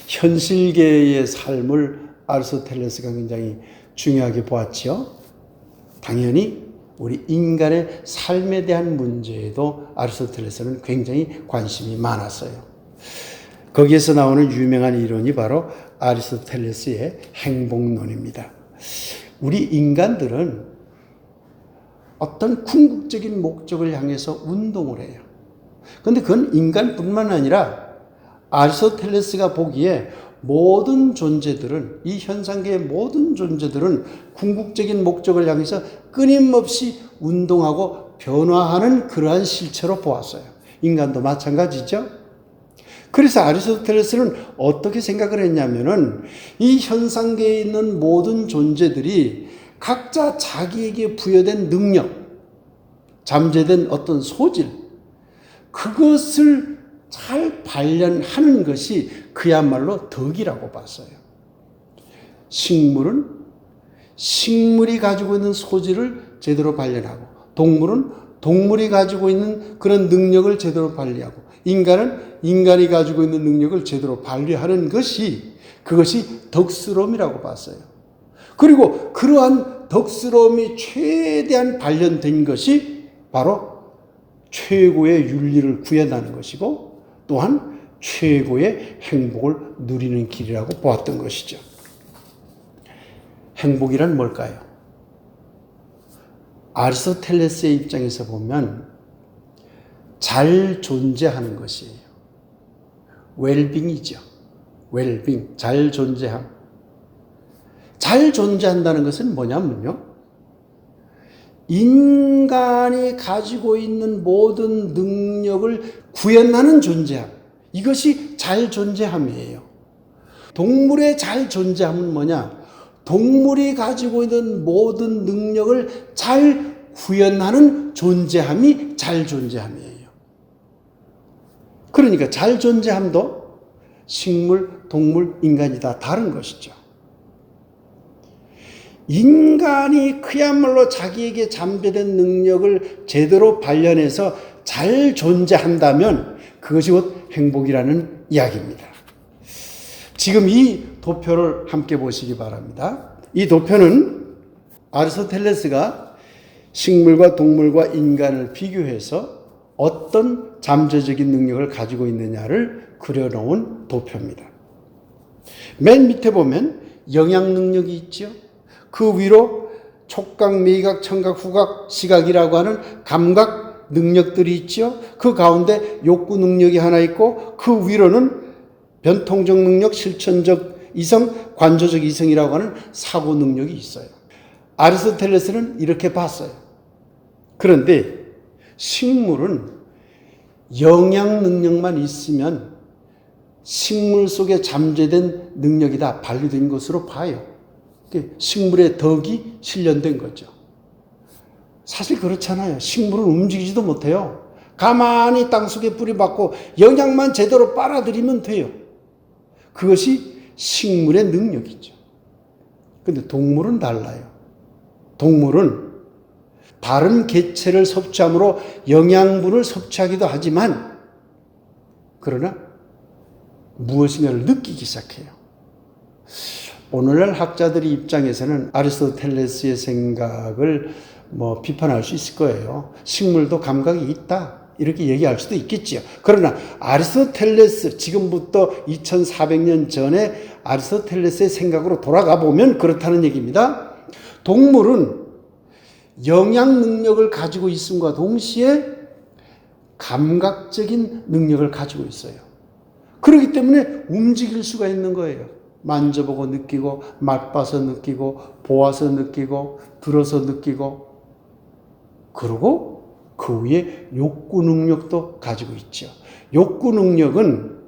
현실계의 삶을 아리스토텔레스가 굉장히 중요하게 보았죠. 당연히 우리 인간의 삶에 대한 문제에도 아리스토텔레스는 굉장히 관심이 많았어요. 거기에서 나오는 유명한 이론이 바로 아리스토텔레스의 행복론입니다. 우리 인간들은 어떤 궁극적인 목적을 향해서 운동을 해요. 그런데 그건 인간뿐만 아니라 아리스토텔레스가 보기에 모든 존재들은, 이 현상계의 모든 존재들은 궁극적인 목적을 향해서 끊임없이 운동하고 변화하는 그러한 실체로 보았어요. 인간도 마찬가지죠. 그래서 아리스토텔레스는 어떻게 생각을 했냐면은 이 현상계에 있는 모든 존재들이 각자 자기에게 부여된 능력, 잠재된 어떤 소질, 그것을 잘 발현하는 것이 그야말로 덕이라고 봤어요. 식물은 식물이 가지고 있는 소질을 제대로 발현하고, 동물은 동물이 가지고 있는 그런 능력을 제대로 발휘하고, 인간은 인간이 가지고 있는 능력을 제대로 발휘하는 것이, 그것이 덕스러움이라고 봤어요. 그리고 그러한 덕스러움이 최대한 발현된 것이 바로 최고의 윤리를 구현하는 것이고, 또한 최고의 행복을 누리는 길이라고 보았던 것이죠. 행복이란 뭘까요? 아리스토텔레스의 입장에서 보면 잘 존재하는 것이에요. 웰빙이죠. 웰빙, 잘 존재함. 잘 존재한다는 것은 뭐냐면요, 인간이 가지고 있는 모든 능력을 구현하는 존재함, 이것이 잘 존재함이에요. 동물의 잘 존재함은 뭐냐? 동물이 가지고 있는 모든 능력을 잘 구현하는 존재함이 잘 존재함이에요. 그러니까 잘 존재함도 식물, 동물, 인간이 다 다른 것이죠. 인간이 그야말로 자기에게 잠재된 능력을 제대로 발현해서 잘 존재한다면 그것이 곧 행복이라는 이야기입니다. 지금 이 도표를 함께 보시기 바랍니다. 이 도표는 아리스토텔레스가 식물과 동물과 인간을 비교해서 어떤 잠재적인 능력을 가지고 있느냐를 그려놓은 도표입니다. 맨 밑에 보면 영양 능력이 있죠. 그 위로 촉각, 미각, 청각, 후각, 시각이라고 하는 감각 능력들이 있죠. 그 가운데 욕구 능력이 하나 있고 그 위로는 변통적 능력, 실천적 이성, 관조적 이성이라고 하는 사고 능력이 있어요. 아리스토텔레스는 이렇게 봤어요. 그런데 식물은 영양 능력만 있으면 식물 속에 잠재된 능력이 다 발휘된 것으로 봐요. 식물의 덕이 실현된 거죠. 사실 그렇잖아요. 식물은 움직이지도 못해요. 가만히 땅속에 뿌리 박고 영양만 제대로 빨아들이면 돼요. 그것이 식물의 능력이죠. 근데 동물은 달라요. 동물은 다른 개체를 섭취함으로 영양분을 섭취하기도 하지만 그러나 무엇인가를 느끼기 시작해요. 오늘날 학자들의 입장에서는 아리스토텔레스의 생각을 비판할 수 있을 거예요. 식물도 감각이 있다. 이렇게 얘기할 수도 있겠지요. 그러나 아리스토텔레스, 지금부터 2400년 전에 아리스토텔레스의 생각으로 돌아가 보면 그렇다는 얘기입니다. 동물은 영양 능력을 가지고 있음과 동시에 감각적인 능력을 가지고 있어요. 그렇기 때문에 움직일 수가 있는 거예요. 만져보고 느끼고, 맛봐서 느끼고, 보아서 느끼고, 들어서 느끼고, 그리고 그 위에 욕구 능력도 가지고 있죠. 욕구 능력은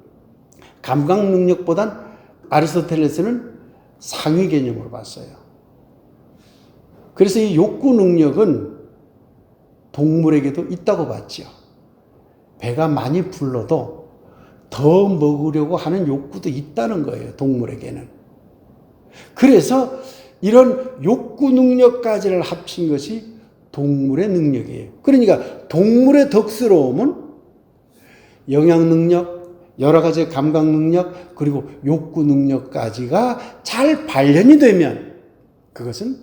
감각 능력보단 아리스토텔레스는 상위 개념으로 봤어요. 그래서 이 욕구 능력은 동물에게도 있다고 봤죠. 배가 많이 불러도 더 먹으려고 하는 욕구도 있다는 거예요, 동물에게는. 그래서 이런 욕구 능력까지를 합친 것이 동물의 능력이에요. 그러니까 동물의 덕스러움은 영양 능력, 여러 가지 감각 능력, 그리고 욕구 능력까지가 잘 발현이 되면 그것은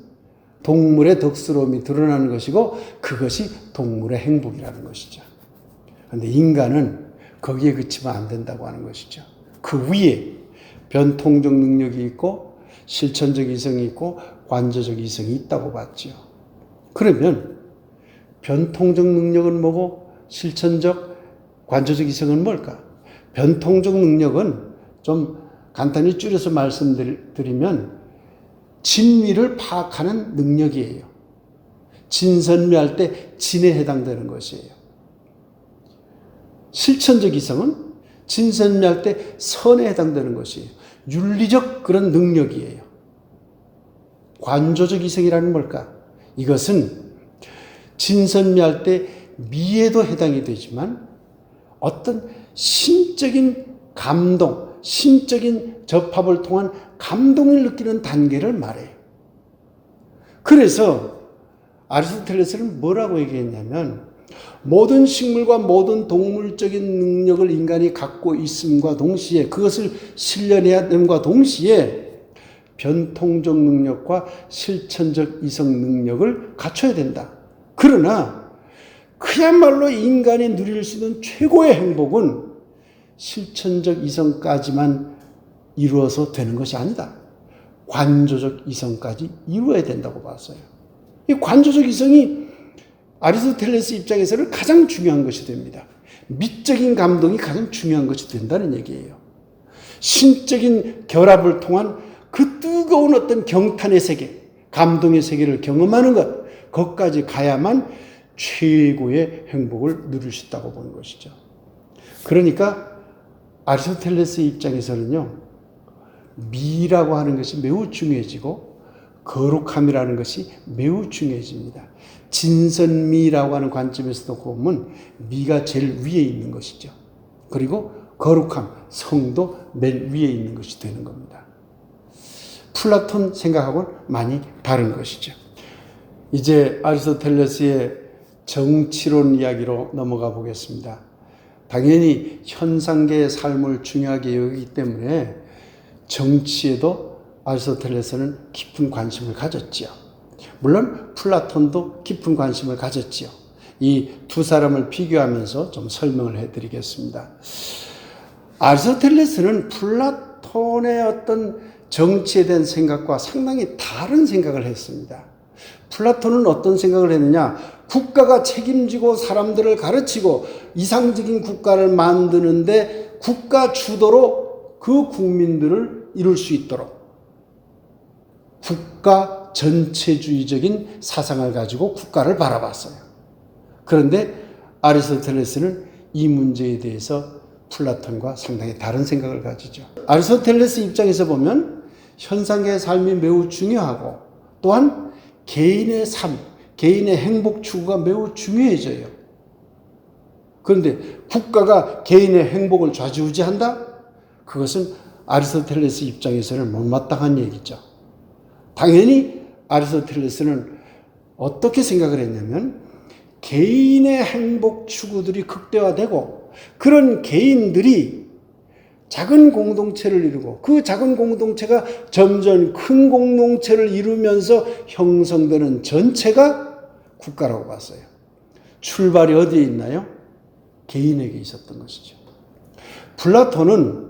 동물의 덕스러움이 드러나는 것이고 그것이 동물의 행복이라는 것이죠. 그런데 인간은 거기에 그치면 안 된다고 하는 것이죠. 그 위에 변통적 능력이 있고 실천적 이성이 있고 관조적 이성이 있다고 봤죠. 그러면 변통적 능력은 뭐고 실천적, 관조적 이성은 뭘까? 변통적 능력은 좀 간단히 줄여서 말씀드리면 진리를 파악하는 능력이에요. 진선미할 때 진에 해당되는 것이에요. 실천적 이성은 진선미할 때 선에 해당되는 것이에요. 윤리적 그런 능력이에요. 관조적 이성이라는 뭘까? 이것은 진선미할 때 미에도 해당이 되지만 어떤 신적인 감동, 신적인 접합을 통한 감동을 느끼는 단계를 말해요. 그래서 아리스토텔레스는 뭐라고 얘기했냐면 모든 식물과 모든 동물적인 능력을 인간이 갖고 있음과 동시에 그것을 실현해야 됨과 동시에 변통적 능력과 실천적 이성 능력을 갖춰야 된다. 그러나 그야말로 인간이 누릴 수 있는 최고의 행복은 실천적 이성까지만 이루어서 되는 것이 아니다. 관조적 이성까지 이루어야 된다고 봤어요. 이 관조적 이성이 아리스토텔레스 입장에서는 가장 중요한 것이 됩니다. 미적인 감동이 가장 중요한 것이 된다는 얘기예요. 신적인 결합을 통한 그 뜨거운 어떤 경탄의 세계, 감동의 세계를 경험하는 것, 거기까지 가야만 최고의 행복을 누릴 수 있다고 보는 것이죠. 그러니까 아리스토텔레스 입장에서는요, 미라고 하는 것이 매우 중요해지고 거룩함이라는 것이 매우 중요해집니다. 진선미라고 하는 관점에서도 보면 미가 제일 위에 있는 것이죠. 그리고 거룩함, 성도 맨 위에 있는 것이 되는 겁니다. 플라톤 생각하고는 많이 다른 것이죠. 이제 아리스토텔레스의 정치론 이야기로 넘어가 보겠습니다. 당연히 현상계의 삶을 중요하게 여기기 때문에 정치에도 아리스토텔레스는 깊은 관심을 가졌지요. 물론 플라톤도 깊은 관심을 가졌지요. 이 두 사람을 비교하면서 좀 설명을 해드리겠습니다. 아리스토텔레스는 플라톤의 어떤 정치에 대한 생각과 상당히 다른 생각을 했습니다. 플라톤은 어떤 생각을 했느냐? 국가가 책임지고 사람들을 가르치고 이상적인 국가를 만드는데 국가 주도로 그 국민들을 이룰 수 있도록 국가 전체주의적인 사상을 가지고 국가를 바라봤어요. 그런데 아리스토텔레스는 이 문제에 대해서 플라톤과 상당히 다른 생각을 가지죠. 아리스토텔레스 입장에서 보면 현상계의 삶이 매우 중요하고 또한 개인의 삶, 개인의 행복 추구가 매우 중요해져요. 그런데 국가가 개인의 행복을 좌지우지한다? 그것은 아리스토텔레스 입장에서는 못마땅한 얘기죠. 당연히 아리스토텔레스는 어떻게 생각을 했냐면 개인의 행복 추구들이 극대화되고 그런 개인들이 작은 공동체를 이루고 그 작은 공동체가 점점 큰 공동체를 이루면서 형성되는 전체가 국가라고 봤어요. 출발이 어디에 있나요? 개인에게 있었던 것이죠. 플라톤은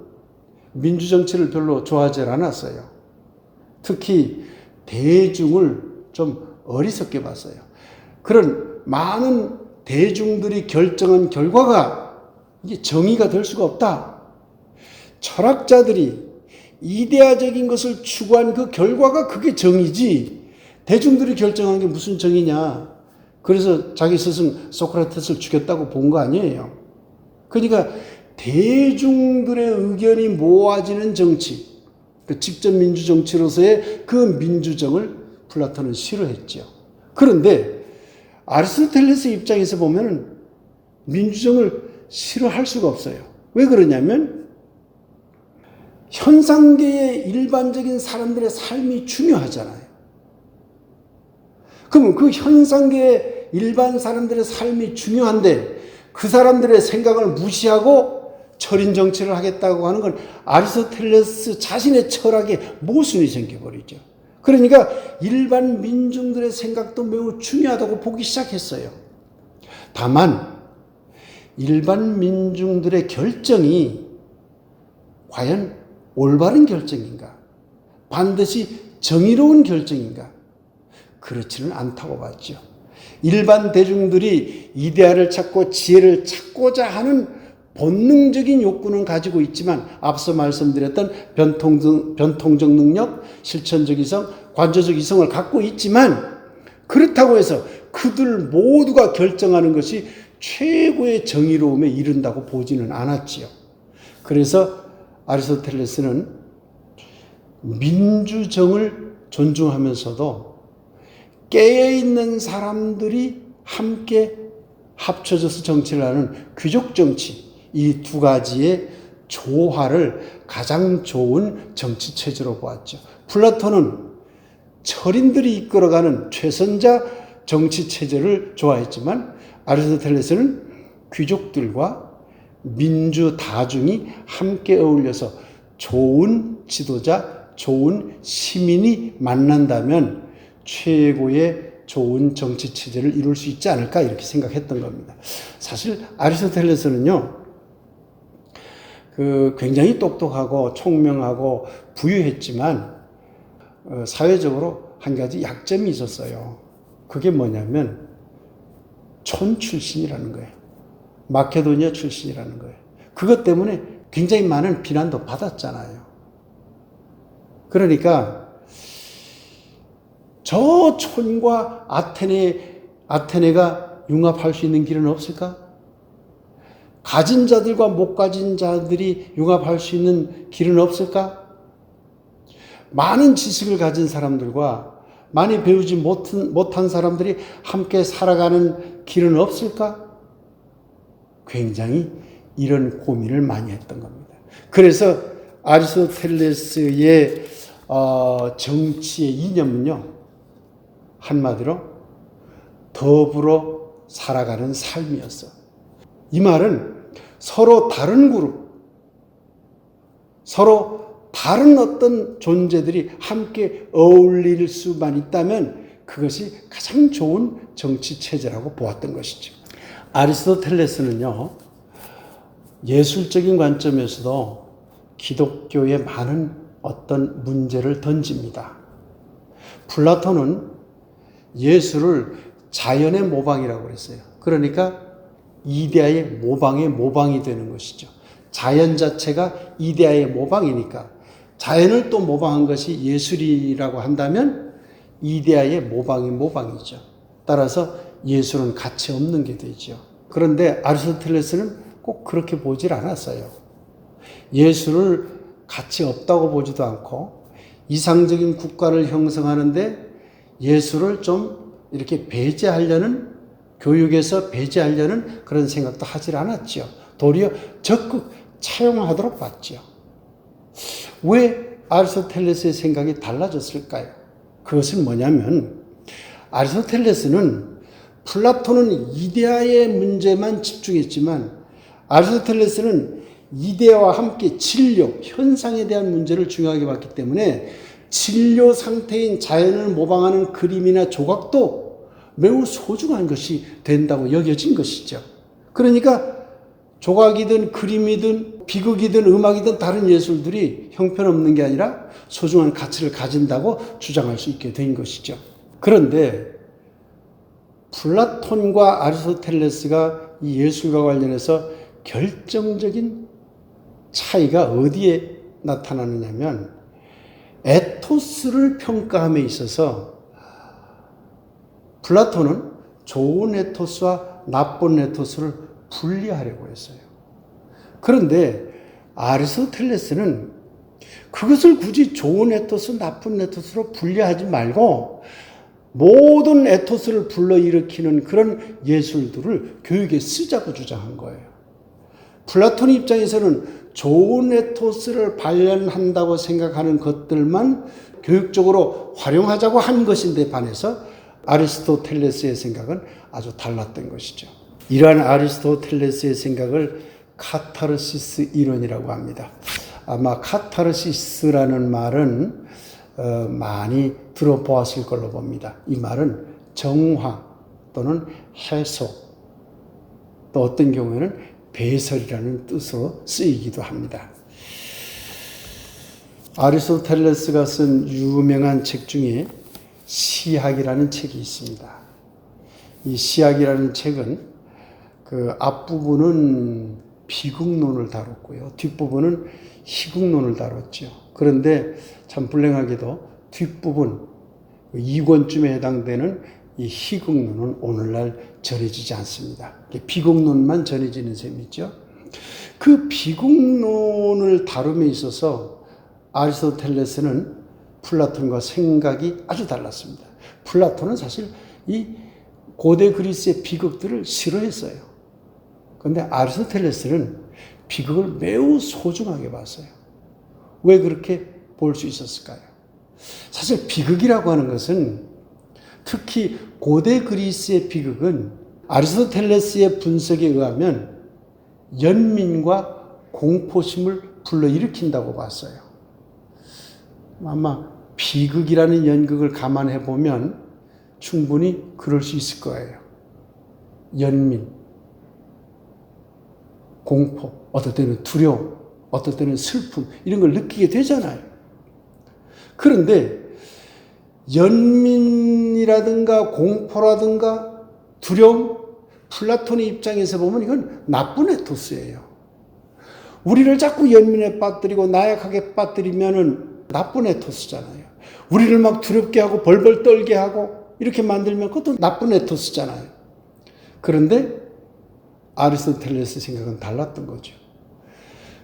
민주정치를 별로 좋아하지 않았어요. 특히 대중을 좀 어리석게 봤어요. 그런 많은 대중들이 결정한 결과가 이게 정의가 될 수가 없다. 철학자들이 이데아적인 것을 추구한 그 결과가 그게 정의지 대중들이 결정한 게 무슨 정의냐. 그래서 자기 스승 소크라테스를 죽였다고 본 거 아니에요. 그러니까 대중들의 의견이 모아지는 정치, 그 직접 민주정치로서의 그 민주정을 플라톤은 싫어했죠. 그런데 아리스토텔레스 입장에서 보면 민주정을 싫어할 수가 없어요. 왜 그러냐면 현상계의 일반적인 사람들의 삶이 중요하잖아요. 그러면 그 현상계의 일반 사람들의 삶이 중요한데 그 사람들의 생각을 무시하고 철인 정치를 하겠다고 하는 건 아리스토텔레스 자신의 철학에 모순이 생겨버리죠. 그러니까 일반 민중들의 생각도 매우 중요하다고 보기 시작했어요. 다만 일반 민중들의 결정이 과연 올바른 결정인가? 반드시 정의로운 결정인가? 그렇지는 않다고 봤죠. 일반 대중들이 이데아를 찾고 지혜를 찾고자 하는 본능적인 욕구는 가지고 있지만 앞서 말씀드렸던 변통적 능력, 실천적 이성, 관조적 이성을 갖고 있지만 그렇다고 해서 그들 모두가 결정하는 것이 최고의 정의로움에 이른다고 보지는 않았지요. 그래서 아리스토텔레스는 민주정을 존중하면서도 깨어있는 사람들이 함께 합쳐져서 정치를 하는 귀족 정치, 이 두 가지의 조화를 가장 좋은 정치 체제로 보았죠. 플라톤은 철인들이 이끌어가는 최선자 정치 체제를 좋아했지만 아리스토텔레스는 귀족들과 민주 다중이 함께 어울려서 좋은 지도자, 좋은 시민이 만난다면 최고의 좋은 정치 체제를 이룰 수 있지 않을까 이렇게 생각했던 겁니다. 사실 아리스토텔레스는요, 굉장히 똑똑하고 총명하고 부유했지만 사회적으로 한 가지 약점이 있었어요. 그게 뭐냐면 촌 출신이라는 거예요. 마케도니아 출신이라는 거예요. 그것 때문에 굉장히 많은 비난도 받았잖아요. 그러니까 저 촌과 아테네가 융합할 수 있는 길은 없을까? 가진 자들과 못 가진 자들이 융합할 수 있는 길은 없을까? 많은 지식을 가진 사람들과 많이 배우지 못한 사람들이 함께 살아가는 길은 없을까? 굉장히 이런 고민을 많이 했던 겁니다. 그래서 아리스토텔레스의 정치의 이념은요, 한마디로 더불어 살아가는 삶이었어. 이 말은 서로 다른 그룹, 서로 다른 어떤 존재들이 함께 어울릴 수만 있다면 그것이 가장 좋은 정치 체제라고 보았던 것이죠. 아리스토텔레스는요, 예술적인 관점에서도 기독교에 많은 어떤 문제를 던집니다. 플라톤은 예술을 자연의 모방이라고 그랬어요. 그러니까 이데아의 모방의 모방이 되는 것이죠. 자연 자체가 이데아의 모방이니까 자연을 또 모방한 것이 예술이라고 한다면 이데아의 모방이 모방이죠. 따라서 예술은 가치 없는 게 되죠. 그런데 아리스토텔레스는 꼭 그렇게 보질 않았어요. 예술을 가치 없다고 보지도 않고 이상적인 국가를 형성하는데 예술을 좀 이렇게 배제하려는, 교육에서 배제하려는 그런 생각도 하질 않았죠. 도리어 적극 차용하도록 봤죠. 왜 아리스토텔레스의 생각이 달라졌을까요? 그것은 뭐냐면 아리스토텔레스는 플라톤은 이데아의 문제만 집중했지만 아리스토텔레스는 이데아와 함께 진료, 현상에 대한 문제를 중요하게 봤기 때문에 진료 상태인 자연을 모방하는 그림이나 조각도 매우 소중한 것이 된다고 여겨진 것이죠. 그러니까 조각이든 그림이든 비극이든 음악이든 다른 예술들이 형편없는 게 아니라 소중한 가치를 가진다고 주장할 수 있게 된 것이죠. 그런데 플라톤과 아리스토텔레스가 이 예술과 관련해서 결정적인 차이가 어디에 나타나느냐면 에토스를 평가함에 있어서 플라톤은 좋은 에토스와 나쁜 에토스를 분리하려고 했어요. 그런데 아리스토텔레스는 그것을 굳이 좋은 에토스, 나쁜 에토스로 분리하지 말고 모든 에토스를 불러일으키는 그런 예술들을 교육에 쓰자고 주장한 거예요. 플라톤 입장에서는 좋은 에토스를 발현한다고 생각하는 것들만 교육적으로 활용하자고 한 것인데 반해서 아리스토텔레스의 생각은 아주 달랐던 것이죠. 이러한 아리스토텔레스의 생각을 카타르시스 이론이라고 합니다. 아마 카타르시스라는 말은 많이 들어보았을 걸로 봅니다. 이 말은 정화 또는 해소, 또 어떤 경우에는 배설이라는 뜻으로 쓰이기도 합니다. 아리스토텔레스가 쓴 유명한 책 중에 시학이라는 책이 있습니다. 이 시학이라는 책은 그 앞부분은 비극론을 다뤘고요. 뒷부분은 희극론을 다뤘죠. 그런데 참 불행하게도 뒷부분 2권쯤에 해당되는 이 희극론은 오늘날 전해지지 않습니다. 비극론만 전해지는 셈이죠. 그 비극론을 다룸에 있어서 아리스토텔레스는 플라톤과 생각이 아주 달랐습니다. 플라톤은 사실 이 고대 그리스의 비극들을 싫어했어요. 그런데 아리스토텔레스는 비극을 매우 소중하게 봤어요. 왜 그렇게 볼 수 있었을까요? 사실 비극이라고 하는 것은 특히 고대 그리스의 비극은 아리스토텔레스의 분석에 의하면 연민과 공포심을 불러일으킨다고 봤어요. 아마 비극이라는 연극을 감안해 보면 충분히 그럴 수 있을 거예요. 연민, 공포, 어떨 때는 두려움, 어떨 때는 슬픔, 이런 걸 느끼게 되잖아요. 그런데 연민이라든가 공포라든가 두려움, 플라톤의 입장에서 보면 이건 나쁜 에토스예요. 우리를 자꾸 연민에 빠뜨리고 나약하게 빠뜨리면은 나쁜 에토스잖아요. 우리를 막 두렵게 하고 벌벌 떨게 하고 이렇게 만들면 그것도 나쁜 에토스잖아요. 그런데 아리스토텔레스 생각은 달랐던 거죠.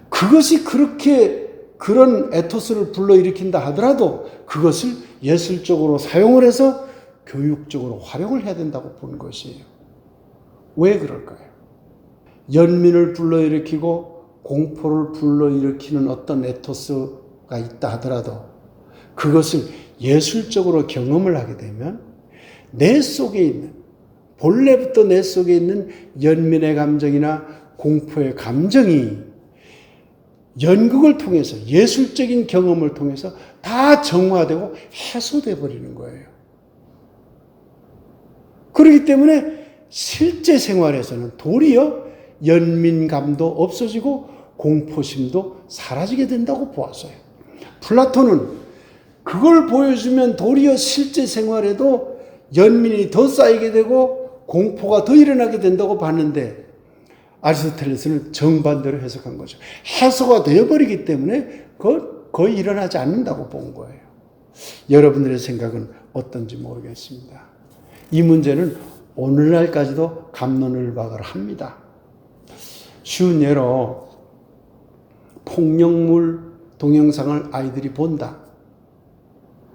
그것이 그렇게 그런 에토스를 불러일으킨다 하더라도 그것을 예술적으로 사용을 해서 교육적으로 활용을 해야 된다고 보는 것이에요. 왜 그럴까요? 연민을 불러일으키고 공포를 불러일으키는 어떤 에토스가 있다 하더라도 그것을 예술적으로 경험을 하게 되면 내 속에 있는, 본래부터 내 속에 있는 연민의 감정이나 공포의 감정이 연극을 통해서, 예술적인 경험을 통해서 다 정화되고 해소돼 버리는 거예요. 그렇기 때문에 실제 생활에서는 도리어 연민감도 없어지고 공포심도 사라지게 된다고 보았어요. 플라톤은 그걸 보여주면 도리어 실제 생활에도 연민이 더 쌓이게 되고 공포가 더 일어나게 된다고 봤는데 아리스토텔레스는 정반대로 해석한 거죠. 해소가 되어버리기 때문에 거의 일어나지 않는다고 본 거예요. 여러분들의 생각은 어떤지 모르겠습니다. 이 문제는 오늘날까지도 갑론을박을 합니다. 쉬운 예로 폭력물 동영상을 아이들이 본다.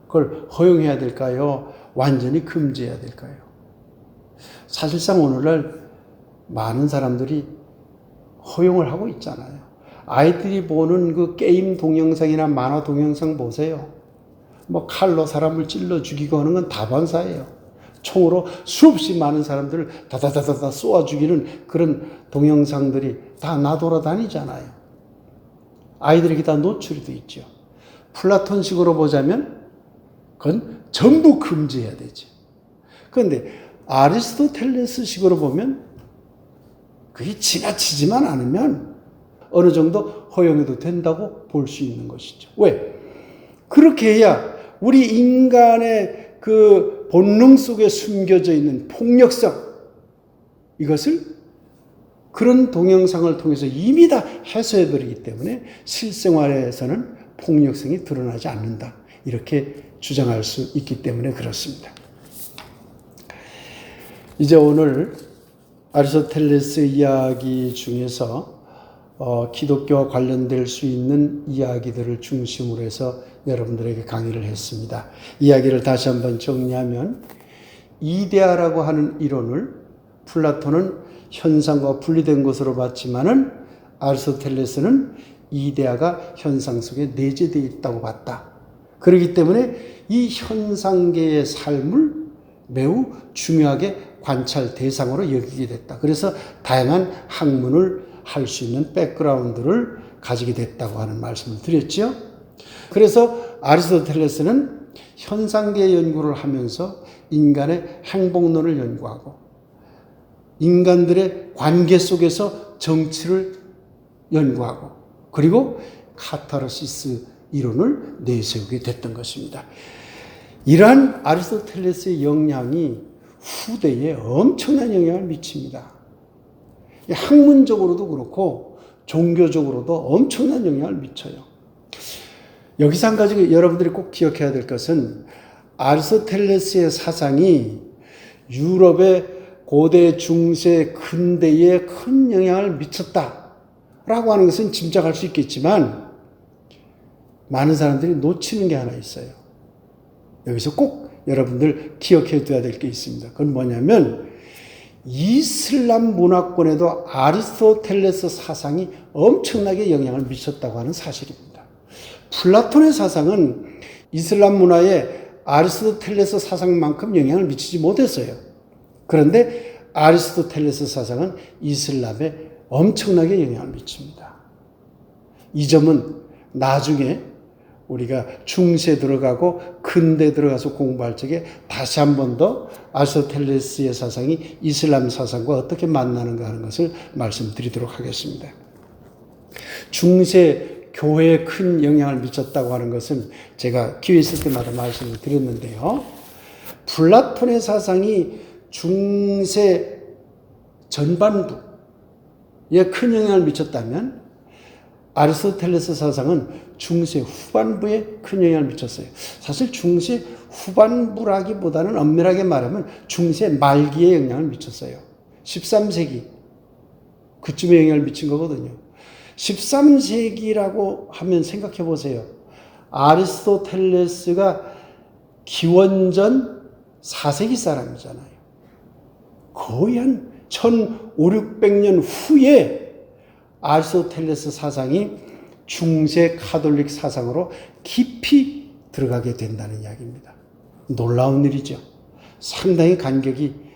그걸 허용해야 될까요? 완전히 금지해야 될까요? 사실상 오늘날 많은 사람들이 허용을 하고 있잖아요. 아이들이 보는 그 게임 동영상이나 만화 동영상 보세요. 뭐 칼로 사람을 찔러 죽이고 하는 건 다반사예요. 총으로 수없이 많은 사람들을 다다다다다 쏘아 죽이는 그런 동영상들이 다 나돌아다니잖아요. 아이들에게 다 노출이 돼 있죠. 플라톤식으로 보자면 그건 전부 금지해야 되죠. 그런데 아리스토텔레스식으로 보면 그게 지나치지만 않으면 어느 정도 허용해도 된다고 볼 수 있는 것이죠. 왜? 그렇게 해야 우리 인간의 그 본능 속에 숨겨져 있는 폭력성, 이것을 그런 동영상을 통해서 이미 다 해소해버리기 때문에 실생활에서는 폭력성이 드러나지 않는다. 이렇게 주장할 수 있기 때문에 그렇습니다. 이제 오늘 아리스토텔레스 이야기 중에서 기독교와 관련될 수 있는 이야기들을 중심으로 해서 여러분들에게 강의를 했습니다. 이야기를 다시 한번 정리하면 이데아라고 하는 이론을 플라톤은 현상과 분리된 것으로 봤지만은 아리스토텔레스는 이데아가 현상 속에 내재되어 있다고 봤다. 그렇기 때문에 이 현상계의 삶을 매우 중요하게 관찰 대상으로 여기게 됐다. 그래서 다양한 학문을 할 수 있는 백그라운드를 가지게 됐다고 하는 말씀을 드렸죠. 그래서 아리스토텔레스는 현상계 연구를 하면서 인간의 행복론을 연구하고 인간들의 관계 속에서 정치를 연구하고 그리고 카타르시스 이론을 내세우게 됐던 것입니다. 이러한 아리스토텔레스의 영향이 후대에 엄청난 영향을 미칩니다. 학문적으로도 그렇고 종교적으로도 엄청난 영향을 미쳐요. 여기서 한 가지 여러분들이 꼭 기억해야 될 것은 아리스토텔레스의 사상이 유럽의 고대, 중세, 근대에 큰 영향을 미쳤다라고 하는 것은 짐작할 수 있겠지만 많은 사람들이 놓치는 게 하나 있어요. 여기서 꼭 여러분들 기억해 둬야 될 게 있습니다. 그건 뭐냐면 이슬람 문화권에도 아리스토텔레스 사상이 엄청나게 영향을 미쳤다고 하는 사실입니다. 플라톤의 사상은 이슬람 문화에 아리스토텔레스 사상만큼 영향을 미치지 못했어요. 그런데 아리스토텔레스 사상은 이슬람에 엄청나게 영향을 미칩니다. 이 점은 나중에 우리가 중세 들어가고 근대 들어가서 공부할 적에 다시 한 번 더 아리스토텔레스의 사상이 이슬람 사상과 어떻게 만나는가 하는 것을 말씀드리도록 하겠습니다. 중세 교회에 큰 영향을 미쳤다고 하는 것은 제가 기회 있을 때마다 말씀을 드렸는데요. 플라톤의 사상이 중세 전반부에 큰 영향을 미쳤다면 아리스토텔레스 사상은 중세 후반부에 큰 영향을 미쳤어요. 사실 중세 후반부라기보다는 엄밀하게 말하면 중세 말기에 영향을 미쳤어요. 13세기 그쯤에 영향을 미친 거거든요. 13세기라고 하면 생각해 보세요. 아리스토텔레스가 기원전 4세기 사람이잖아요. 거의 한 1500년 후에 아리스토텔레스 사상이 중세 카톨릭 사상으로 깊이 들어가게 된다는 이야기입니다. 놀라운 일이죠. 상당히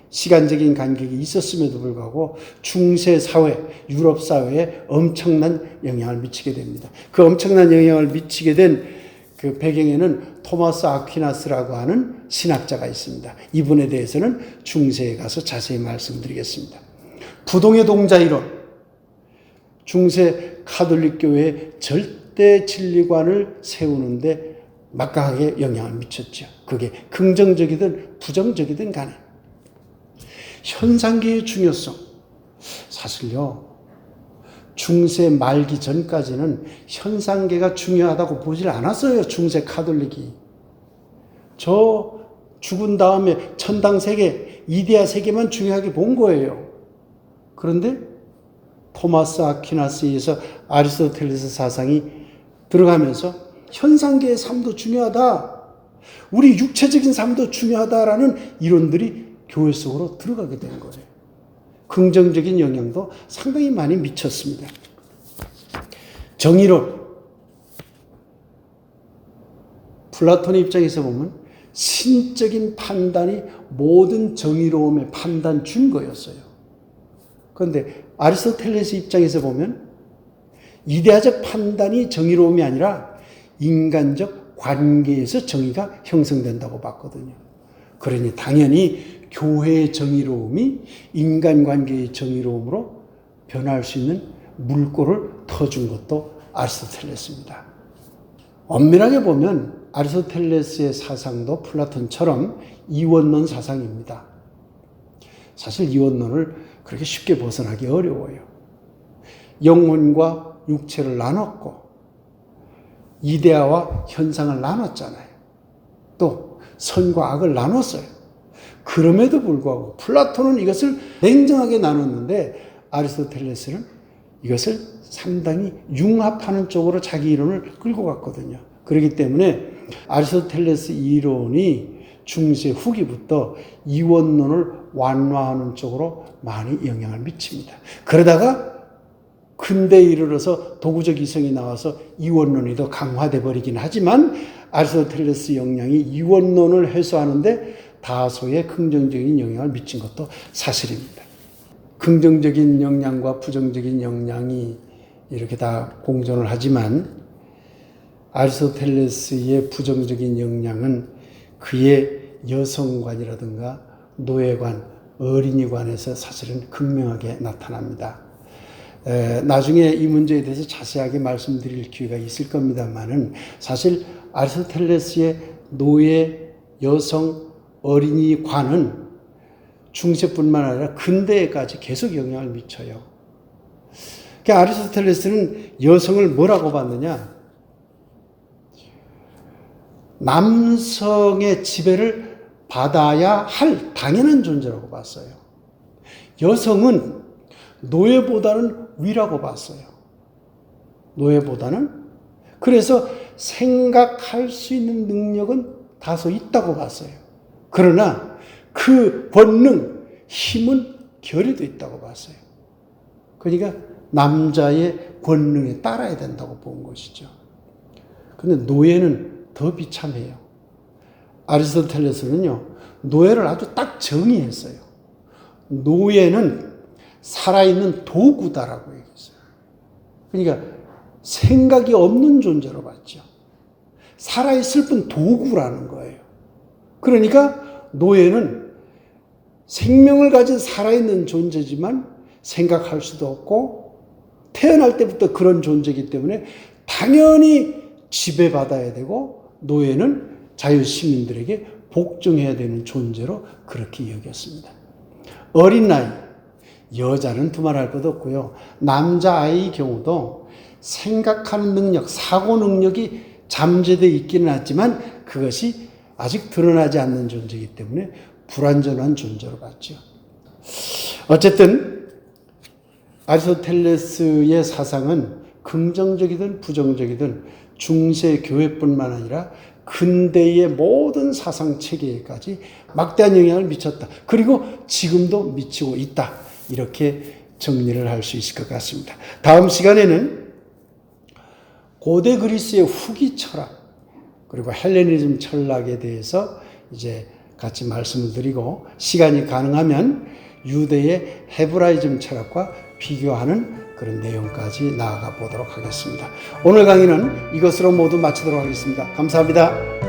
시간적인 간격이 있었음에도 불구하고 중세 사회, 유럽 사회에 엄청난 영향을 미치게 됩니다. 그 엄청난 영향을 미치게 된 그 배경에는 토마스 아퀴나스라고 하는 신학자가 있습니다. 이분에 대해서는 중세에 가서 자세히 말씀드리겠습니다. 부동의 동자 이론, 중세 가톨릭 교회의 절대 진리관을 세우는데 막강하게 영향을 미쳤죠. 그게 긍정적이든 부정적이든 간에. 현상계의 중요성, 사실요 중세 말기 전까지는 현상계가 중요하다고 보질 않았어요. 중세 가톨릭이. 저 죽은 다음에 천당 세계, 이데아 세계만 중요하게 본 거예요. 그런데 토마스 아퀴나스에 의해서 아리스토텔레스 사상이 들어가면서 현상계의 삶도 중요하다, 우리 육체적인 삶도 중요하다라는 이론들이 교회 속으로 들어가게 된 거예요. 긍정적인 영향도 상당히 많이 미쳤습니다. 정의론. 플라톤의 입장에서 보면 신적인 판단이 모든 정의로움의 판단 준거였어요. 그런데 아리스토텔레스 입장에서 보면 이데아적 판단이 정의로움이 아니라 인간적 관계에서 정의가 형성된다고 봤거든요. 그러니 당연히 교회의 정의로움이 인간관계의 정의로움으로 변할 수 있는 물꼬를 터준 것도 아리스토텔레스입니다. 엄밀하게 보면 아리스토텔레스의 사상도 플라톤처럼 이원론 사상입니다. 사실 이원론을 그렇게 쉽게 벗어나기 어려워요. 영혼과 육체를 나눴고 이데아와 현상을 나눴잖아요. 또 선과 악을 나눴어요. 그럼에도 불구하고 플라톤은 이것을 냉정하게 나눴는데 아리스토텔레스는 이것을 상당히 융합하는 쪽으로 자기 이론을 끌고 갔거든요. 그렇기 때문에 아리스토텔레스 이론이 중세 후기부터 이원론을 완화하는 쪽으로 많이 영향을 미칩니다. 그러다가 근대에 이르러서 도구적 이성이 나와서 이원론이 더 강화돼 버리긴 하지만 아리스토텔레스 영향이 이원론을 해소하는데 다소의 긍정적인 영향을 미친 것도 사실입니다. 긍정적인 영향과 부정적인 영향이 이렇게 다 공존을 하지만 아리스토텔레스의 부정적인 영향은 그의 여성관이라든가 노예관, 어린이관에서 사실은 극명하게 나타납니다. 나중에 이 문제에 대해서 자세하게 말씀드릴 기회가 있을 겁니다만은 사실 아리스토텔레스의 노예, 여성, 어린이관은 중세뿐만 아니라 근대에까지 계속 영향을 미쳐요. 그러니까 아리스토텔레스는 여성을 뭐라고 봤느냐? 남성의 지배를 받아야 할 당연한 존재라고 봤어요. 여성은 노예보다는 위라고 봤어요. 노예보다는. 그래서 생각할 수 있는 능력은 다소 있다고 봤어요. 그러나 그 권능, 힘은 결여되어 있다고 봤어요. 그러니까 남자의 권능에 따라야 된다고 본 것이죠. 그런데 노예는 더 비참해요. 아리스토텔레스는요, 노예를 아주 딱 정의했어요. 노예는 살아있는 도구다라고 얘기했어요. 그러니까 생각이 없는 존재로 봤죠. 살아있을 뿐 도구라는 거예요. 그러니까 노예는 생명을 가진 살아있는 존재지만 생각할 수도 없고 태어날 때부터 그런 존재이기 때문에 당연히 지배받아야 되고 노예는 자유시민들에게 복종해야 되는 존재로 그렇게 여겼습니다. 어린 나이, 여자는 두말할 것 없고요. 남자아이의 경우도 생각하는 능력, 사고 능력이 잠재되어 있기는 하지만 그것이 아직 드러나지 않는 존재이기 때문에 불완전한 존재로 봤죠. 어쨌든 아리스토텔레스의 사상은 긍정적이든 부정적이든 중세 교회뿐만 아니라 근대의 모든 사상 체계까지 막대한 영향을 미쳤다. 그리고 지금도 미치고 있다. 이렇게 정리를 할 수 있을 것 같습니다. 다음 시간에는 고대 그리스의 후기 철학 그리고 헬레니즘 철학에 대해서 이제 같이 말씀을 드리고 시간이 가능하면 유대의 헤브라이즘 철학과 비교하는 그런 내용까지 나아가 보도록 하겠습니다. 오늘 강의는 이것으로 모두 마치도록 하겠습니다. 감사합니다.